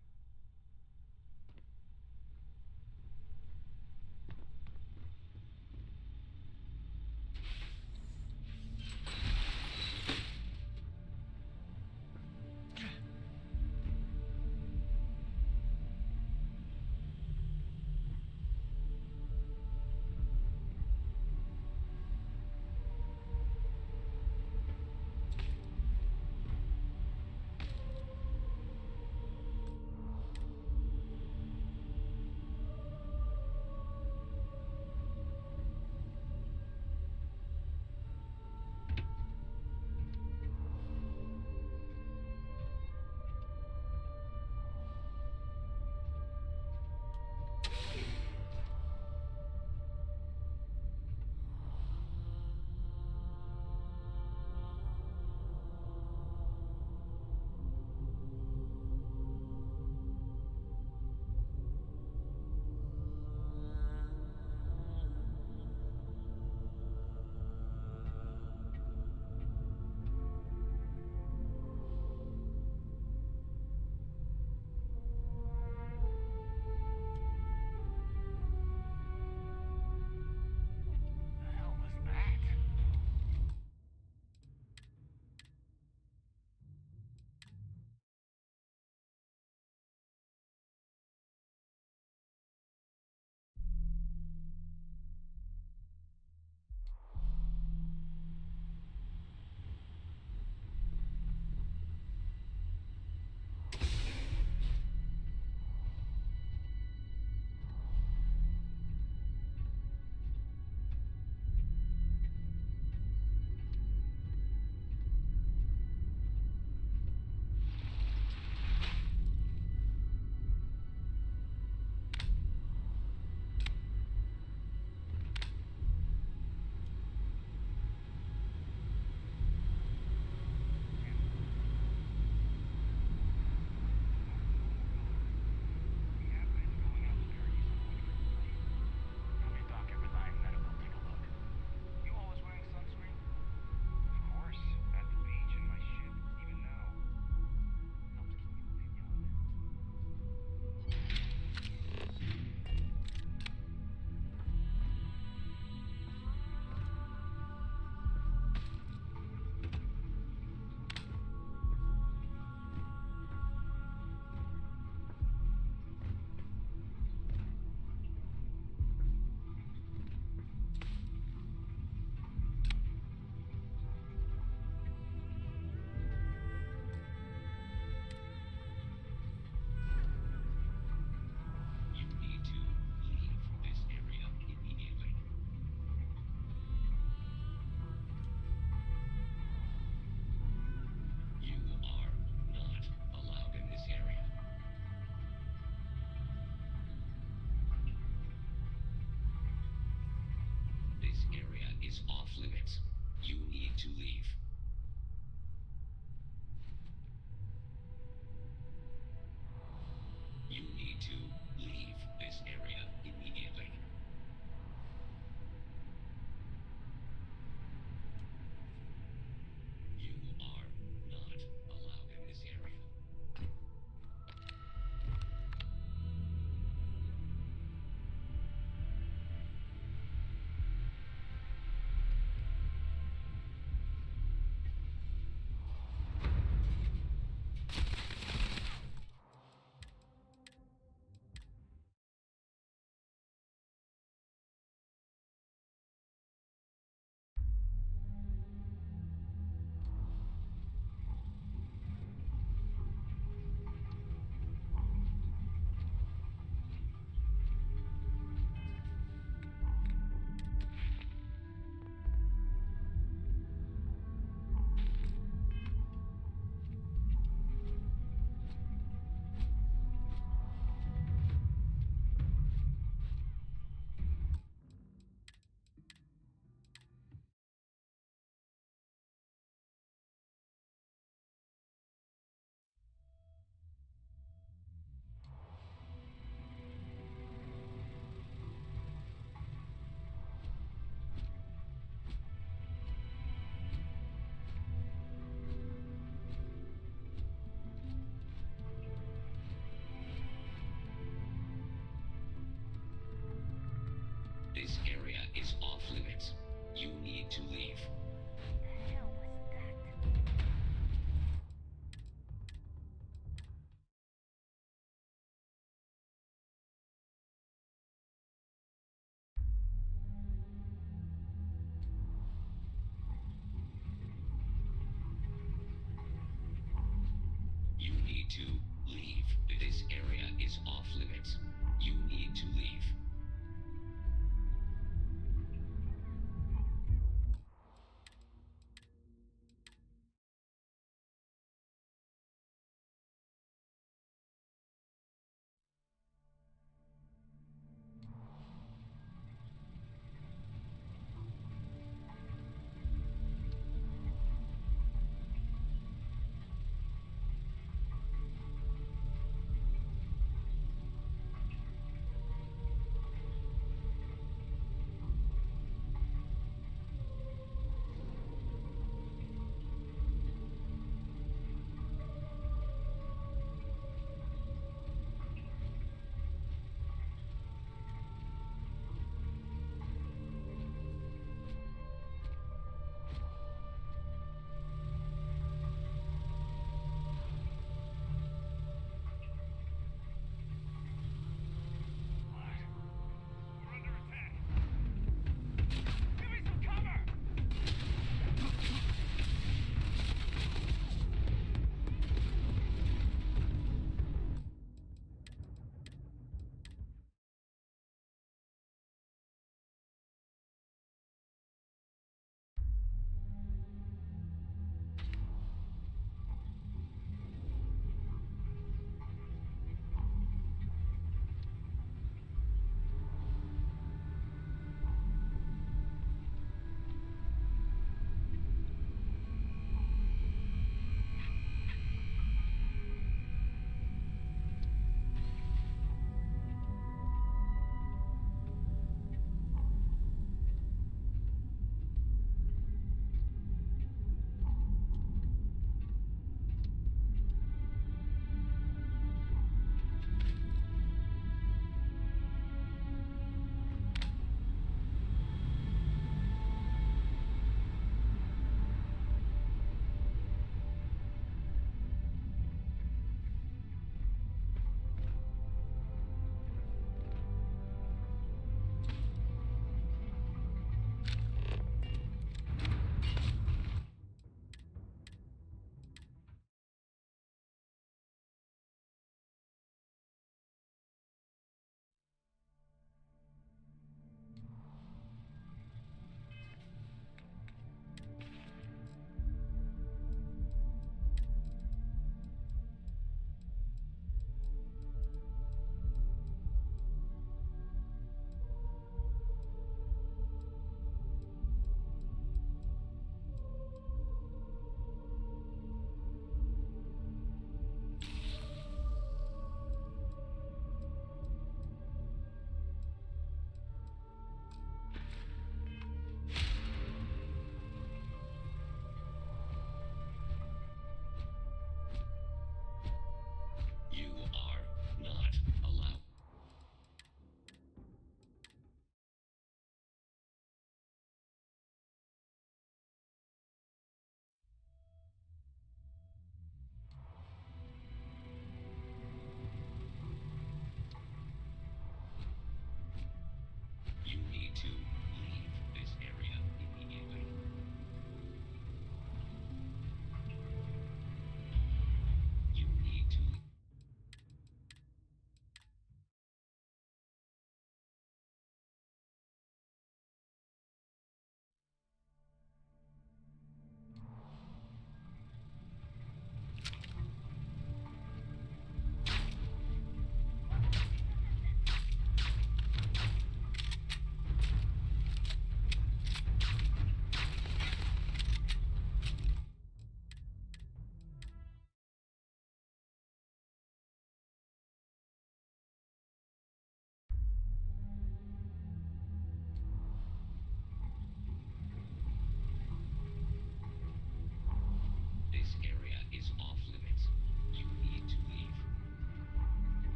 need to leave. This area is off limits. You need to leave.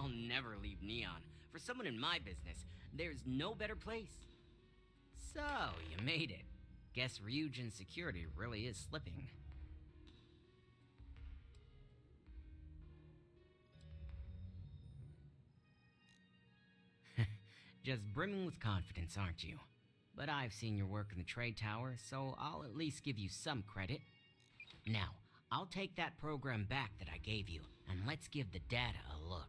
I'll never leave Neon. For someone in my business, there's no better place. So, you made it. Guess Ryujin's security really is slipping. Just brimming with confidence, aren't you? But I've seen your work in the trade tower, so I'll at least give you some credit. Now, I'll take that program back that I gave you, and let's give the data a look.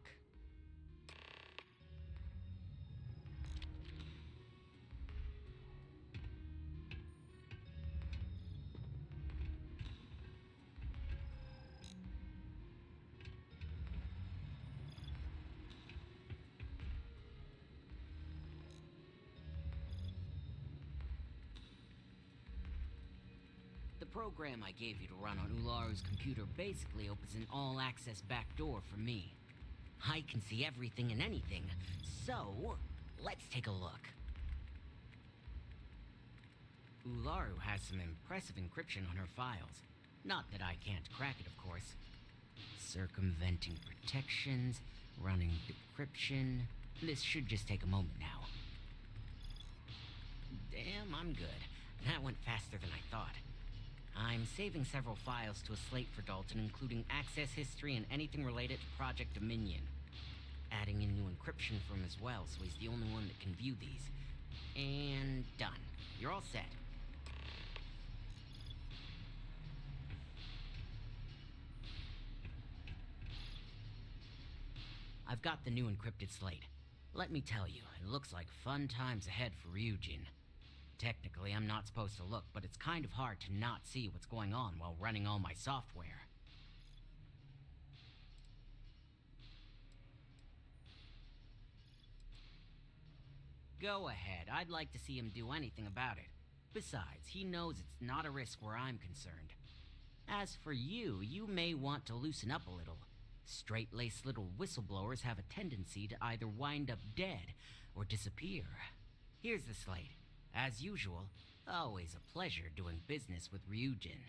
The program I gave you to run on Ularu's computer basically opens an all-access backdoor for me. I can see everything and anything, so let's take a look. Ularu has some impressive encryption on her files. Not that I can't crack it, of course. Circumventing protections, running decryption. This should just take a moment now. Damn, I'm good. That went faster than I thought. I'm saving several files to a slate for Dalton, including access history and anything related to Project Dominion. Adding in new encryption for him as well, so he's the only one that can view these. And done. You're all set. I've got the new encrypted slate. Let me tell you, it looks like fun times ahead for Ryujin. Technically, I'm not supposed to look, but it's kind of hard to not see what's going on while running all my software. Go ahead, I'd like to see him do anything about it. Besides, he knows it's not a risk where I'm concerned. As for you, you may want to loosen up a little. Straight-laced little whistleblowers have a tendency to either wind up dead or disappear. Here's the slate. As usual, always a pleasure doing business with Ryujin.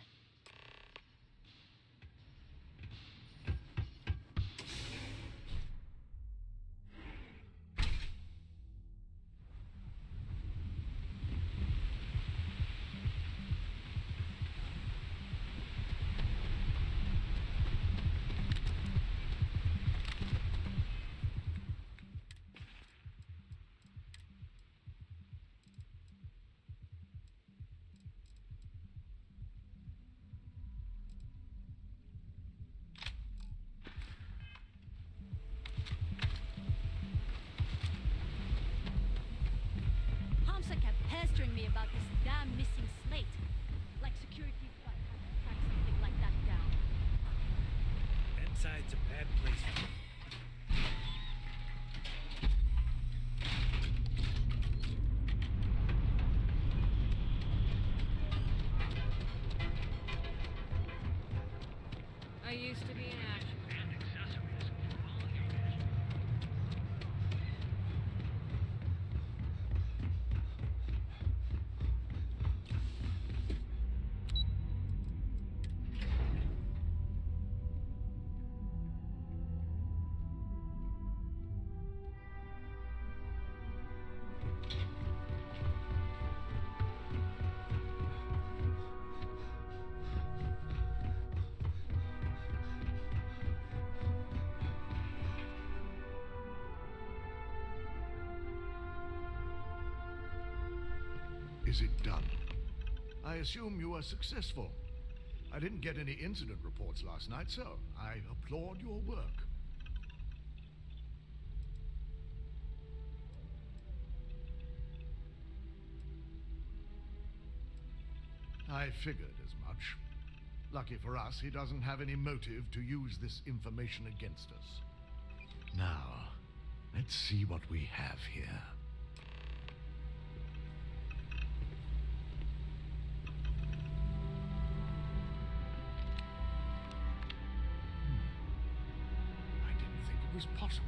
Hamsa kept pestering me about this damn missing slate. Like security thought I could track something like that down. Inside's a bad place for I used to be an action. Is it done? I assume you were successful. I didn't get any incident reports last night, so I applaud your work. I figured as much. Lucky for us, he doesn't have any motive to use this information against us. Now, let's see what we have here. Was possible.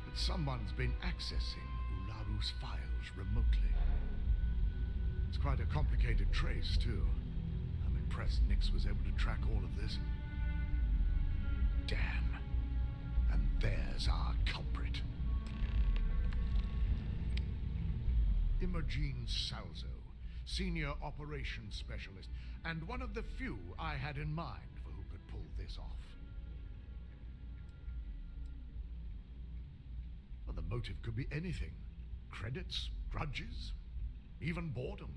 But someone's been accessing Ularu's files remotely. It's quite a complicated trace, too. I'm impressed Nix was able to track all of this. Damn. And there as our culprit. Imogene Salzo, Senior Operations Specialist, and one of the few I had in mind for who could pull this off. Well, the motive could be anything. Credits, grudges, even boredom.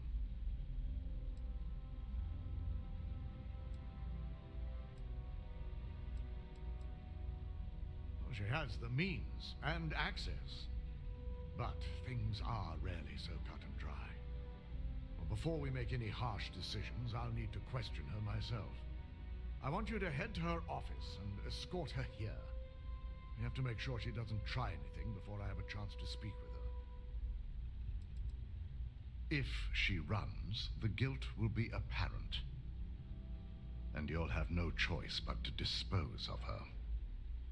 Well, she has the means and access. But things are rarely so cut and dry. Well, before we make any harsh decisions, I'll need to question her myself. I want you to head to her office and escort her here. We have to make sure she doesn't try anything before I have a chance to speak with her. If she runs, the guilt will be apparent. And you'll have no choice but to dispose of her.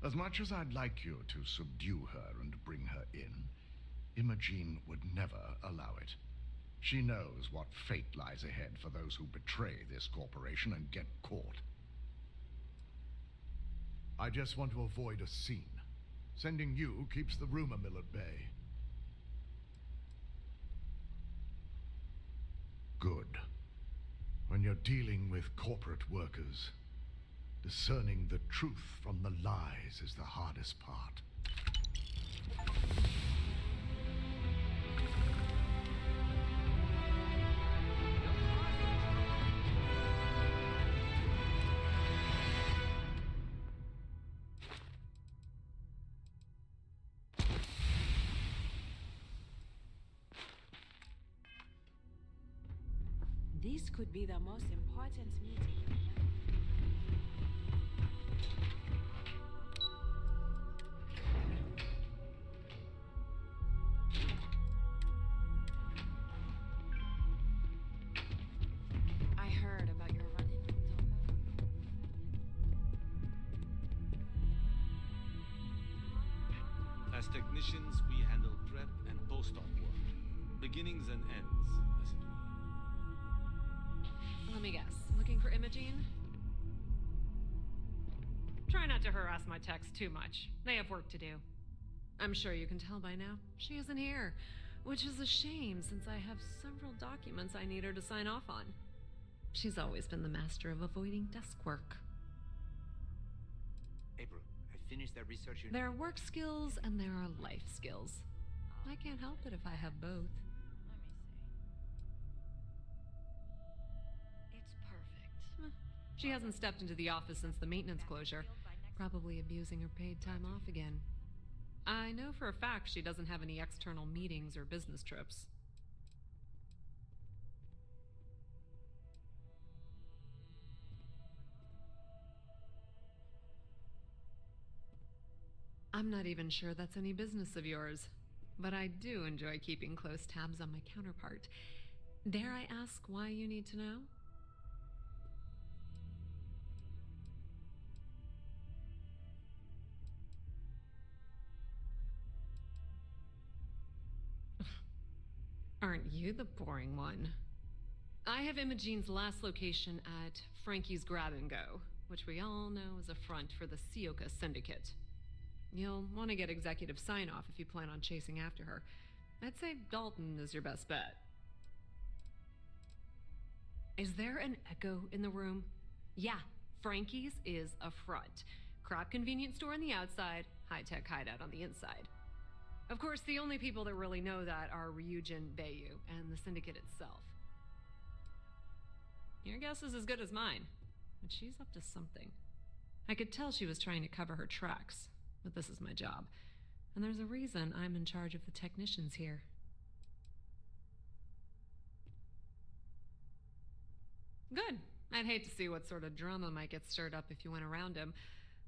As much as I'd like you to subdue her and bring her in, Imogene would never allow it. She knows what fate lies ahead for those who betray this corporation and get caught. I just want to avoid a scene. Sending you keeps the rumor mill at bay. Good. When you're dealing with corporate workers, discerning the truth from the lies is the hardest part. This could be the most important meeting. I heard about your run-in with Topher. As technicians, we handle prep and post-op work. Beginnings and ends, as it were. Let me guess. Looking for Imogene? Try not to harass my techs too much. They have work to do. I'm sure you can tell by now. She isn't here, which is a shame since I have several documents I need her to sign off on. She's always been the master of avoiding desk work. April, I finished that research. There are work skills and there are life skills. I can't help it if I have both. She hasn't stepped into the office since the maintenance closure, probably abusing her paid time off again. I know for a fact she doesn't have any external meetings or business trips. I'm not even sure that's any business of yours, but I do enjoy keeping close tabs on my counterpart. Dare I ask why you need to know? Aren't you the boring one? I have Imogene's last location at Frankie's Grab and Go, which we all know is a front for the Sioka Syndicate. You'll want to get executive sign-off if you plan on chasing after her. I'd say Dalton is your best bet. Is there an echo in the room? Yeah, Frankie's is a front. Crap convenience store on the outside, high-tech hideout on the inside. Of course, the only people that really know that are Ryujin Bayu and the Syndicate itself. Your guess is as good as mine, but she's up to something. I could tell she was trying to cover her tracks, but this is my job, and there's a reason I'm in charge of the technicians here. Good. I'd hate to see what sort of drama might get stirred up if you went around him,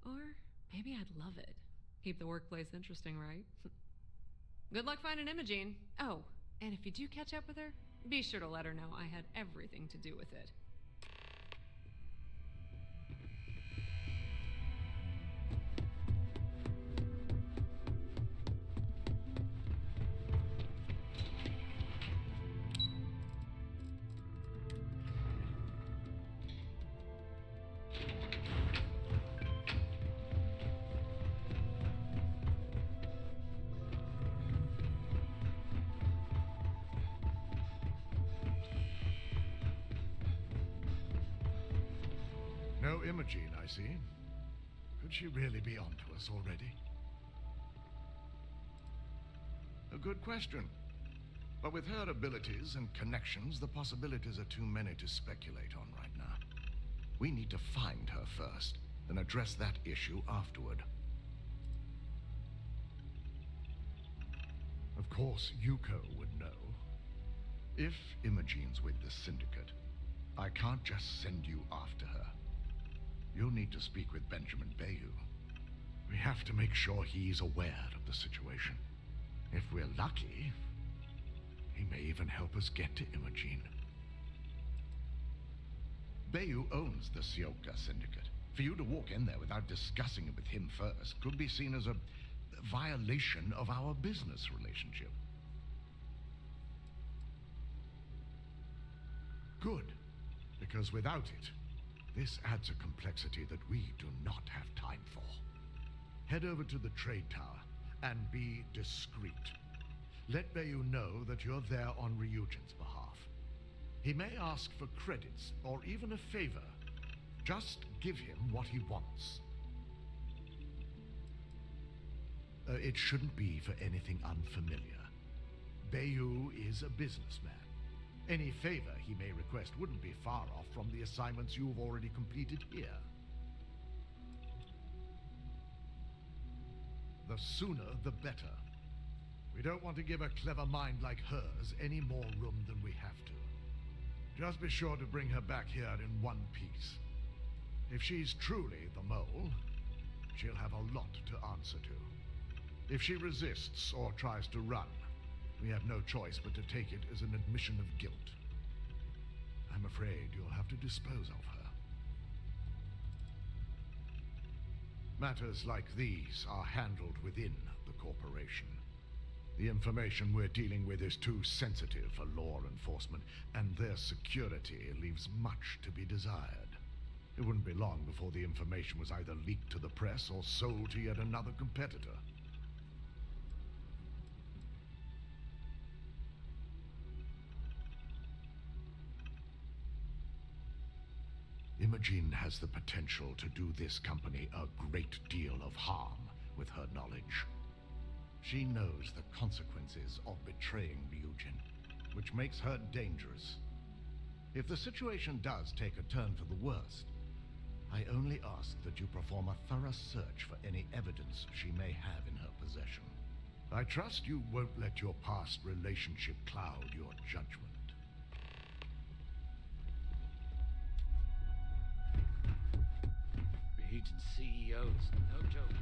or maybe I'd love it. Keep the workplace interesting, right? Good luck finding Imogene. Oh, and if you do catch up with her, be sure to let her know I had everything to do with it. No Imogene, I see. Could she really be onto us already? A good question. But with her abilities and connections, the possibilities are too many to speculate on right now. We need to find her first, then address that issue afterward. Of course, Yuko would know. If Imogene's with the Syndicate, I can't just send you after her. You'll need to speak with Benjamin Bayou. We have to make sure he's aware of the situation. If we're lucky, he may even help us get to Imogene. Bayou owns the Sioka Syndicate. For you to walk in there without discussing it with him first could be seen as a violation of our business relationship. Good, because without it, this adds a complexity that we do not have time for. Head over to the trade tower and be discreet. Let Bayou know that you're there on Ryujin's behalf. He may ask for credits or even a favor. Just give him what he wants. It shouldn't be for anything unfamiliar. Bayou is a businessman. Any favor he may request wouldn't be far off from the assignments you've already completed here. The sooner, the better. We don't want to give a clever mind like hers any more room than we have to. Just be sure to bring her back here in one piece. If she's truly the mole, she'll have a lot to answer to. If she resists or tries to run, we have no choice but to take it as an admission of guilt. I'm afraid you'll have to dispose of her. Matters like these are handled within the corporation. The information we're dealing with is too sensitive for law enforcement, and their security leaves much to be desired. It wouldn't be long before the information was either leaked to the press or sold to yet another competitor. Imogene has the potential to do this company a great deal of harm with her knowledge. She knows the consequences of betraying Ryujin, which makes her dangerous. If the situation does take a turn for the worst, I only ask that you perform a thorough search for any evidence she may have in her possession. I trust you won't let your past relationship cloud your judgment. Ryujin CEO's no joke.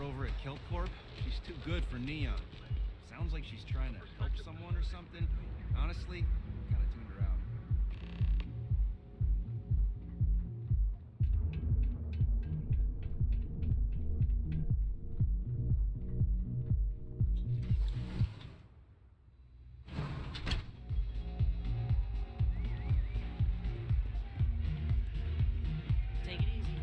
Over at Kelcorp, she's too good for Neon. Sounds like she's trying to help someone or something. Honestly, kind of tuned her out. Take it easy.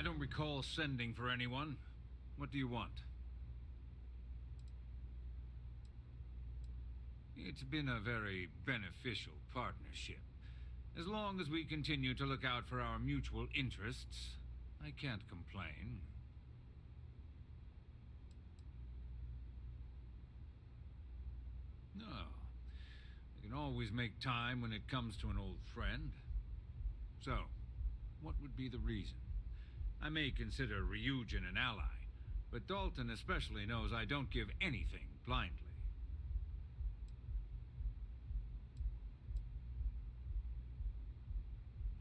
I don't recall sending for anyone. What do you want? It's been a very beneficial partnership. As long as we continue to look out for our mutual interests, I can't complain. No. I can always make time when it comes to an old friend. So, what would be the reason? I may consider Ryujin an ally, but Dalton especially knows I don't give anything blindly.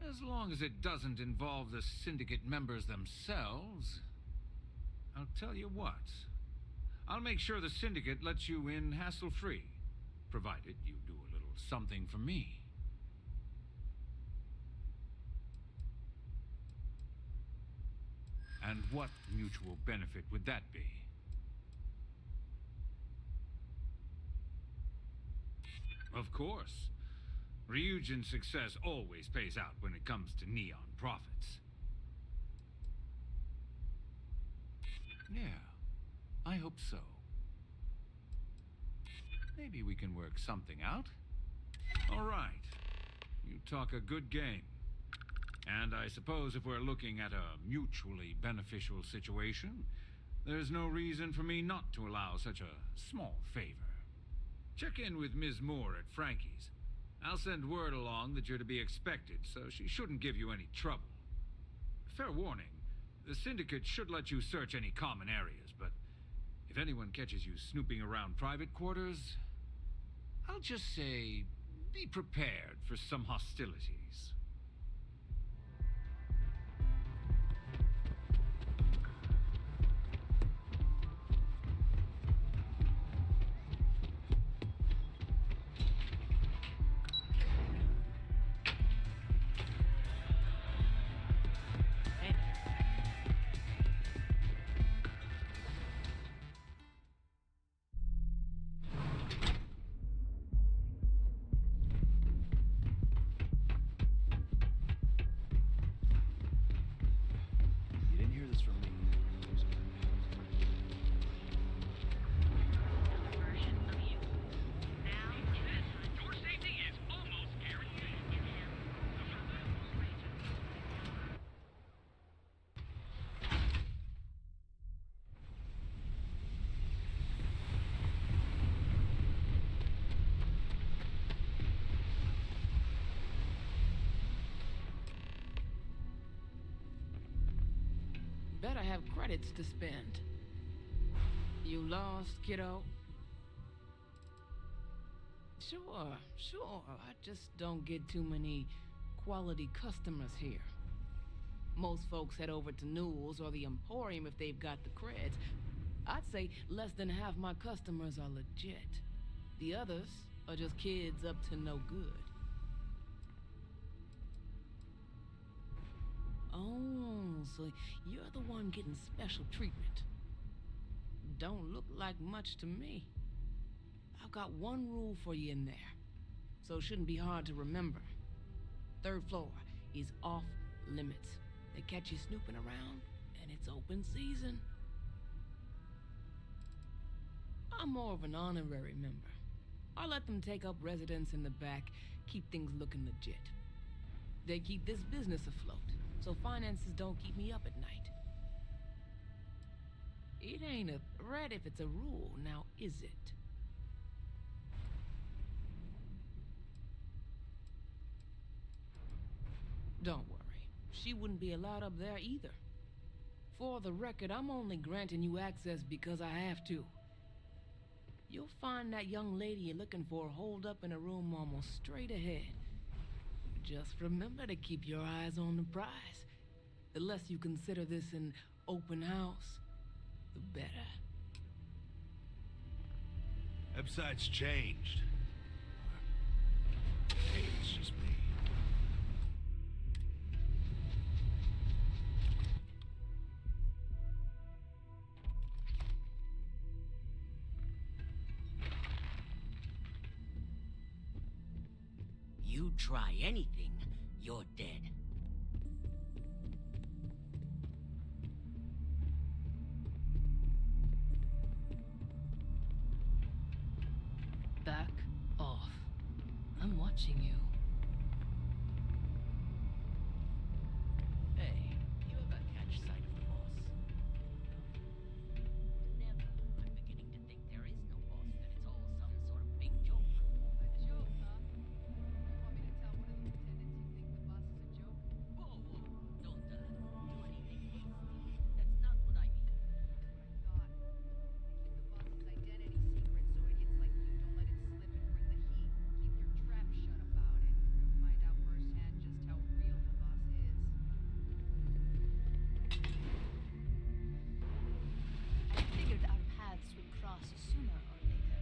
As long as it doesn't involve the Syndicate members themselves, I'll tell you what. I'll make sure the Syndicate lets you in hassle-free, provided you do a little something for me. And what mutual benefit would that be? Of course. Ryujin's success always pays out when it comes to Neon profits. Yeah, I hope so. Maybe we can work something out. All right. You talk a good game. And I suppose if we're looking at a mutually beneficial situation, there's no reason for me not to allow such a small favor. Check in with Ms. Moore at Frankie's. I'll send word along that you're to be expected, so she shouldn't give you any trouble. Fair warning, the Syndicate should let you search any common areas, but if anyone catches you snooping around private quarters, I'll just say, be prepared for some hostilities. You didn't hear this from me. Your safety is almost guaranteed. Better have credits to spend. You lost, kiddo? Sure. I just don't get too many quality customers here. Most folks head over to Newell's or the Emporium if they've got the creds. I'd say less than half my customers are legit. The others are just kids up to no good. Oh, so you're the one getting special treatment. Don't look like much to me. I've got one rule for you in there, so it shouldn't be hard to remember. 3rd floor is off limits. They catch you snooping around, and it's open season. I'm more of an honorary member. I let them take up residence in the back, keep things looking legit. They keep this business afloat, so finances don't keep me up at night. It ain't a threat if it's a rule, now is it? Don't worry, she wouldn't be allowed up there either. For the record, I'm only granting you access because I have to. You'll find that young lady you're looking for holed up in a room almost straight ahead. Just remember to keep your eyes on the prize. The less you consider this an open house, the better. Website's changed. Maybe it's just me. You try anything, you're dead. watching you. Hey, you ever catch sight of the boss? Never. I'm beginning to think there is no boss, that it's all some sort of big joke. A joke, huh? You want me to tell one of the lieutenants you think the boss is a joke? Whoa, whoa, don't do anything hasty. That's not what I mean. That's what I thought. They keep the boss's identity secret so idiots like you don't let it slip and bring the heat. Keep your trap shut about it. You'll find out firsthand just how real the boss is. I figured our paths would cross sooner or later.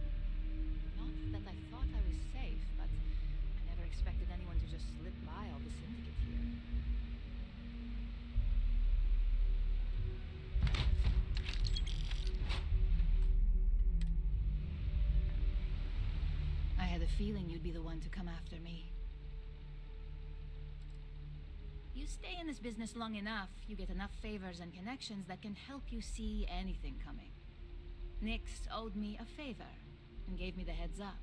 Not that I thought I was safe, but I never expected anyone to just slip by all the syndicate here. I had a feeling you'd be the one to come after me. You stay in this business long enough, you get enough favors and connections that can help you see anything coming. Nix owed me a favor and gave me the heads up.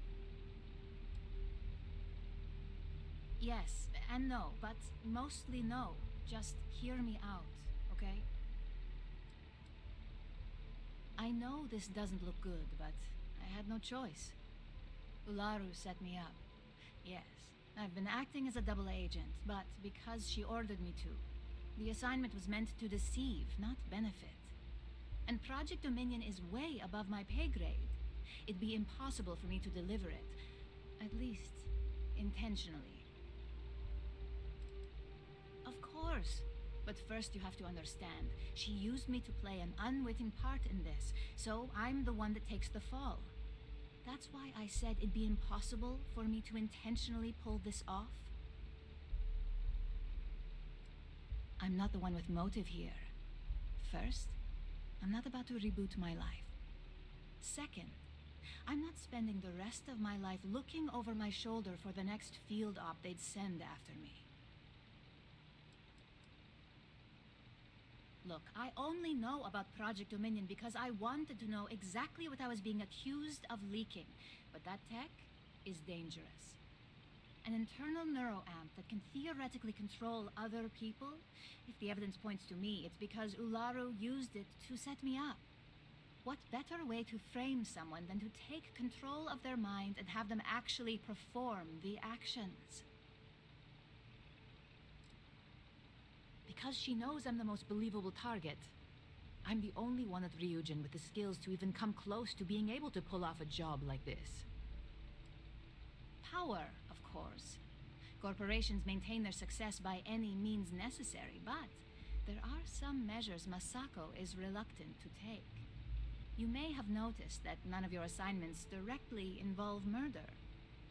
Yes and no, but mostly no. Just hear me out, okay? I know this doesn't look good, but I had no choice. Ularu set me up. Yes, I've been acting as a double agent, but because she ordered me to. The assignment was meant to deceive, not benefit. And Project Dominion is way above my pay grade. It'd be impossible for me to deliver it. At least, intentionally. Of course. But first you have to understand, she used me to play an unwitting part in this, so I'm the one that takes the fall. That's why I said it'd be impossible for me to intentionally pull this off. I'm not the one with motive here. First, I'm not about to reboot my life. Second, I'm not spending the rest of my life looking over my shoulder for the next field op they'd send after me. Look, I only know about Project Dominion because I wanted to know exactly what I was being accused of leaking. But that tech is dangerous. An internal neuroamp that can theoretically control other people? If the evidence points to me, it's because Ularu used it to set me up. What better way to frame someone than to take control of their mind and have them actually perform the actions? Because she knows I'm the most believable target. I'm the only one at Ryujin with the skills to even come close to being able to pull off a job like this. Power, of course. Corporations maintain their success by any means necessary, but there are some measures Masako is reluctant to take. You may have noticed that none of your assignments directly involve murder.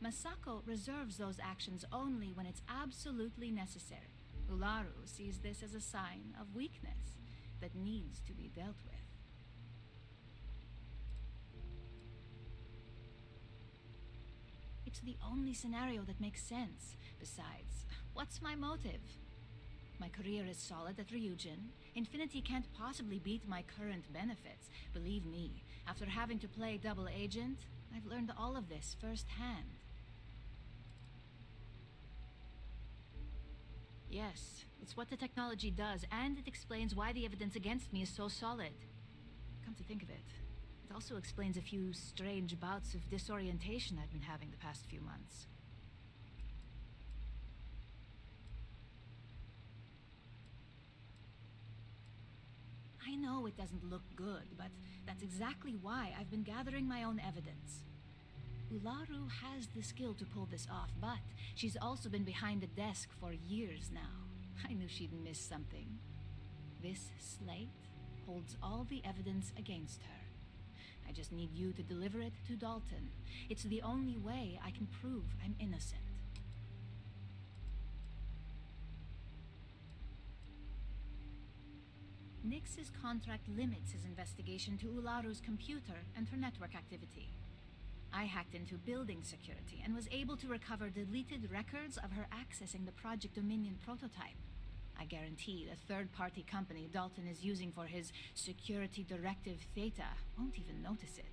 Masako reserves those actions only when it's absolutely necessary. Ularu sees this as a sign of weakness that needs to be dealt with. It's the only scenario that makes sense. Besides, what's my motive? My career is solid at Ryujin. Infinity can't possibly beat my current benefits. Believe me, after having to play double agent, I've learned all of this firsthand. Yes, it's what the technology does, and it explains why the evidence against me is so solid. Come to think of it, it also explains a few strange bouts of disorientation I've been having the past few months. I know it doesn't look good, but that's exactly why I've been gathering my own evidence. Ularu has the skill to pull this off, but she's also been behind the desk for years now. I knew she'd miss something. This slate holds all the evidence against her. I just need you to deliver it to Dalton. It's the only way I can prove I'm innocent. Nix's contract limits his investigation to Ularu's computer and her network activity. I hacked into building security and was able to recover deleted records of her accessing the Project Dominion prototype. I guarantee the third-party company Dalton is using for his security directive Theta won't even notice it.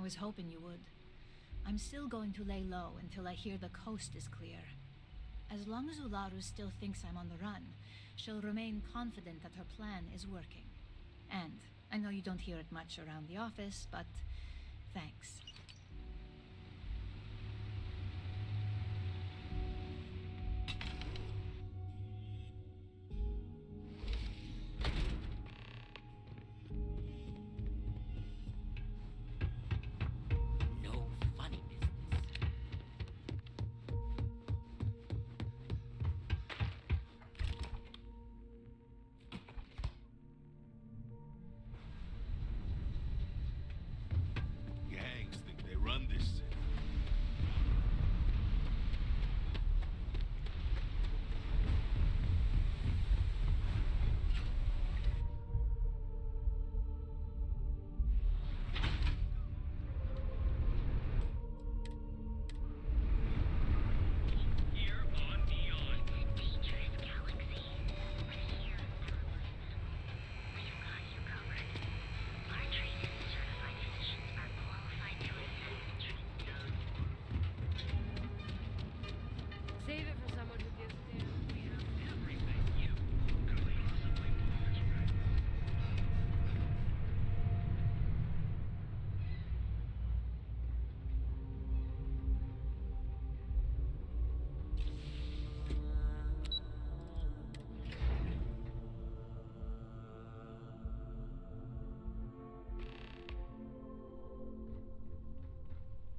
was hoping you would. I'm still going to lay low until I hear the coast is clear. As long as Ularu still thinks I'm on the run, she'll remain confident that her plan is working. And I know you don't hear it much around the office, but thanks. No funny business. Gangs think they run this city. Save it for someone who gives a damn.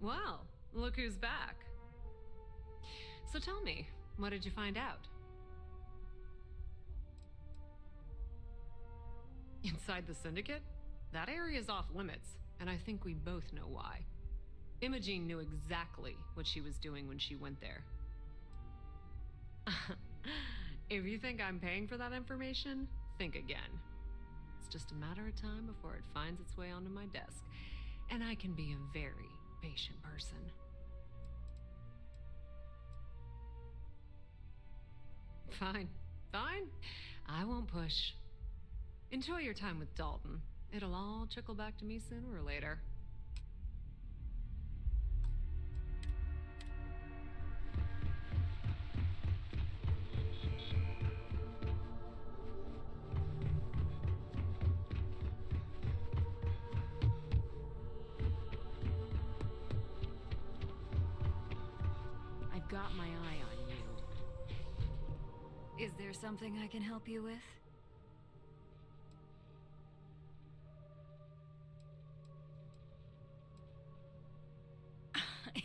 Well, look who's back. So tell me, what did you find out? Inside the Syndicate? That area's off limits, and I think we both know why. Imogene knew exactly what she was doing when she went there. If you think I'm paying for that information, think again. It's just a matter of time before it finds its way onto my desk, and I can be a very patient person. Fine. Fine. I won't push. Enjoy your time with Dalton. It'll all trickle back to me sooner or later. I've got my eye on you. Is there something I can help you with?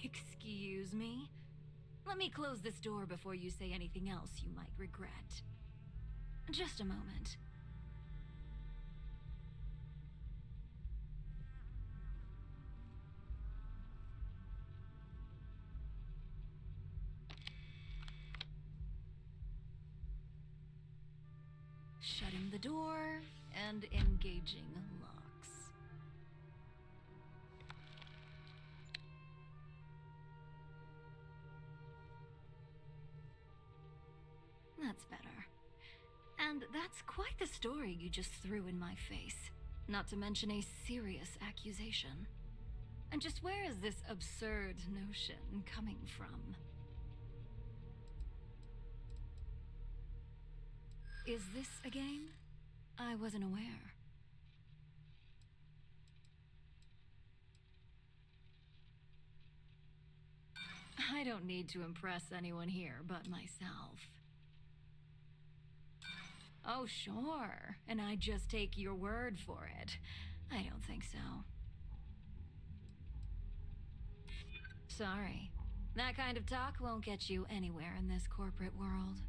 Excuse me? Let me close this door before you say anything else you might regret. Just a moment. Shutting the door and engaging locks. That's better. And that's quite the story you just threw in my face. Not to mention a serious accusation. And just where is this absurd notion coming from? Is this a game? I wasn't aware. I don't need to impress anyone here but myself. Oh, sure. And I just take your word for it. I don't think so. Sorry. That kind of talk won't get you anywhere in this corporate world.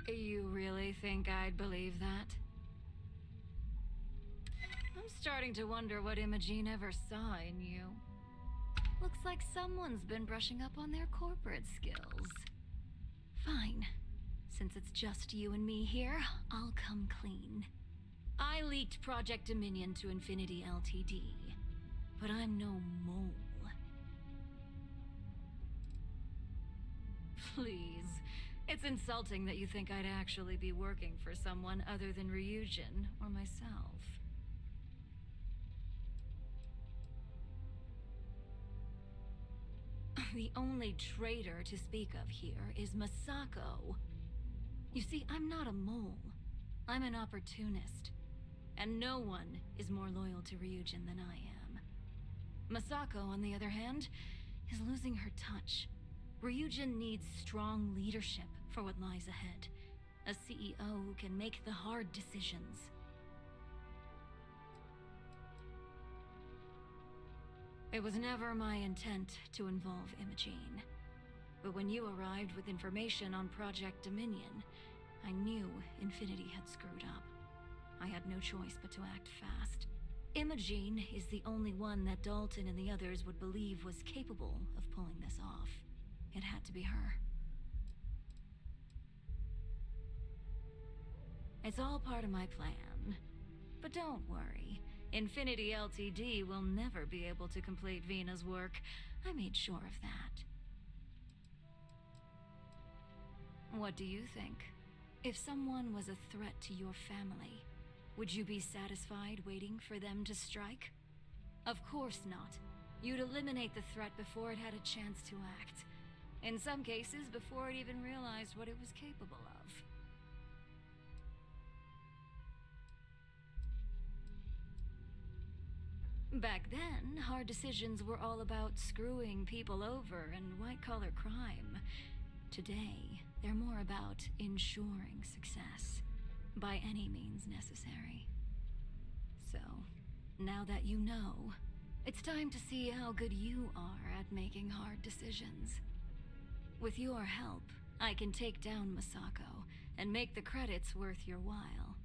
You really think I'd believe that? I'm starting to wonder what Imogene ever saw in you. Looks like someone's been brushing up on their corporate skills. Fine. Since it's just you and me here, I'll come clean. I leaked Project Dominion to Infinity Ltd. But I'm no mole. Please, It's insulting that you think I'd actually be working for someone other than Ryujin or myself. The only traitor to speak of here is Masako. You see, I'm not a mole. I'm an opportunist. And no one is more loyal to Ryujin than I am. Masako, on the other hand, is losing her touch. Ryujin needs strong leadership for what lies ahead. A CEO who can make the hard decisions. It was never my intent to involve Imogene. But when you arrived with information on Project Dominion, I knew Infinity had screwed up. I had no choice but to act fast. Imogene is the only one that Dalton and the others would believe was capable of pulling this off. It had to be her. It's all part of my plan. But don't worry. Infinity Ltd will never be able to complete Vina's work. I made sure of that. What do you think? If someone was a threat to your family, would you be satisfied waiting for them to strike? Of course not. You'd eliminate the threat before it had a chance to act. In some cases, before it even realized what it was capable of. Back then, hard decisions were all about screwing people over and white-collar crime. Today, they're more about ensuring success, by any means necessary. So, now that you know, it's time to see how good you are at making hard decisions. With your help, I can take down Masako and make the credits worth your while.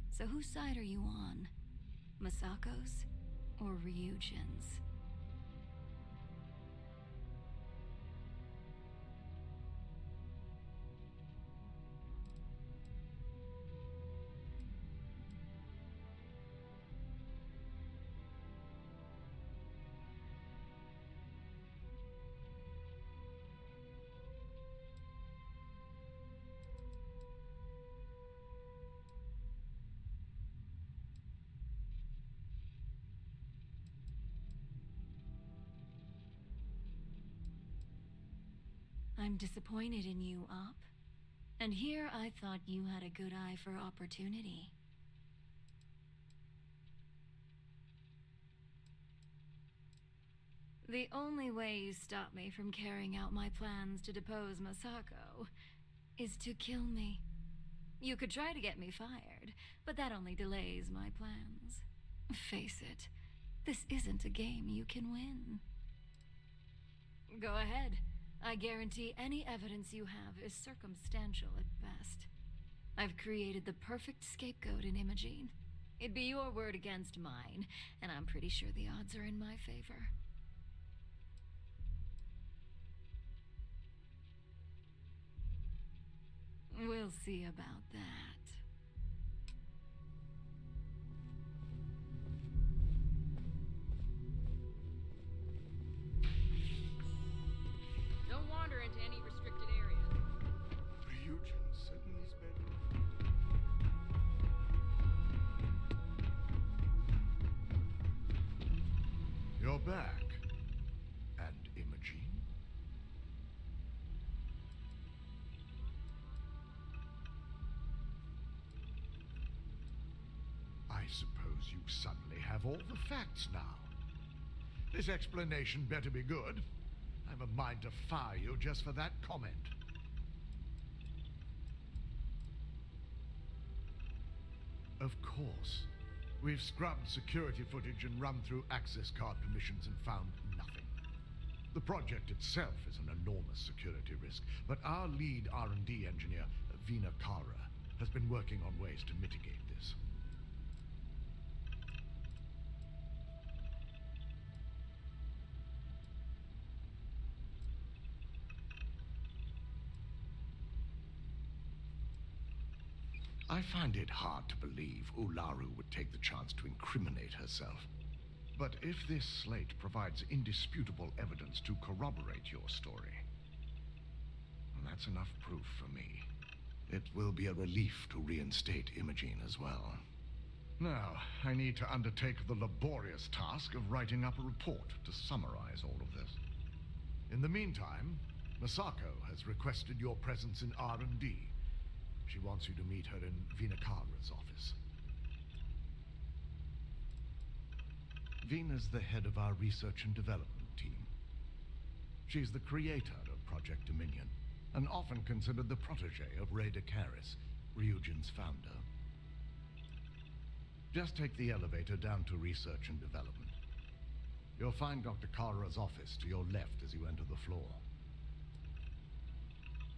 So whose side are you on? Masako's or Ryujin's? I'm disappointed in you, Op. And here I thought you had a good eye for opportunity. The only way you stop me from carrying out my plans to depose Masako is to kill me. You could try to get me fired, but that only delays my plans. Face it, this isn't a game you can win. Go ahead. I guarantee any evidence you have is circumstantial at best. I've created the perfect scapegoat in Imogene. It'd be your word against mine, and I'm pretty sure the odds are in my favor. We'll see about that. Don't wander into any restricted areas. Ryujin sit in his bedroom. You're back. And Imogene? I suppose you suddenly have all the facts now. This explanation better be good. I have a mind to fire you just for that comment. Of course. We've scrubbed security footage and run through access card permissions and found nothing. The project itself is an enormous security risk, but our lead R&D engineer, Vina Kara, has been working on ways to mitigate this. I find it hard to believe Ularu would take the chance to incriminate herself. But if this slate provides indisputable evidence to corroborate your story, That's enough proof for me. It will be a relief to reinstate Imogene as well. Now, I need to undertake the laborious task of writing up a report to summarize all of this. In the meantime, Masako has requested your presence in R&D. She wants you to meet her in Vinakara's office. Vina's the head of our research and development team. She's the creator of Project Dominion, and often considered the protege of Ray DeCaris, Ryujin's founder. Just take the elevator down to research and development. You'll find Dr. Kara's office to your left as you enter the floor.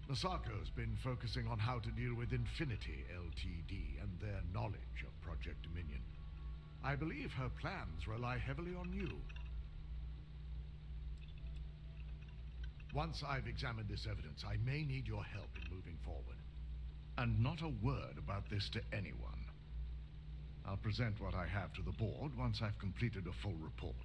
Masako's been focusing on how to deal with Infinity LTD and their knowledge of Project Dominion. I believe her plans rely heavily on you. Once I've examined this evidence, I may need your help in moving forward. And not a word about this to anyone. I'll present what I have to the board once I've completed a full report.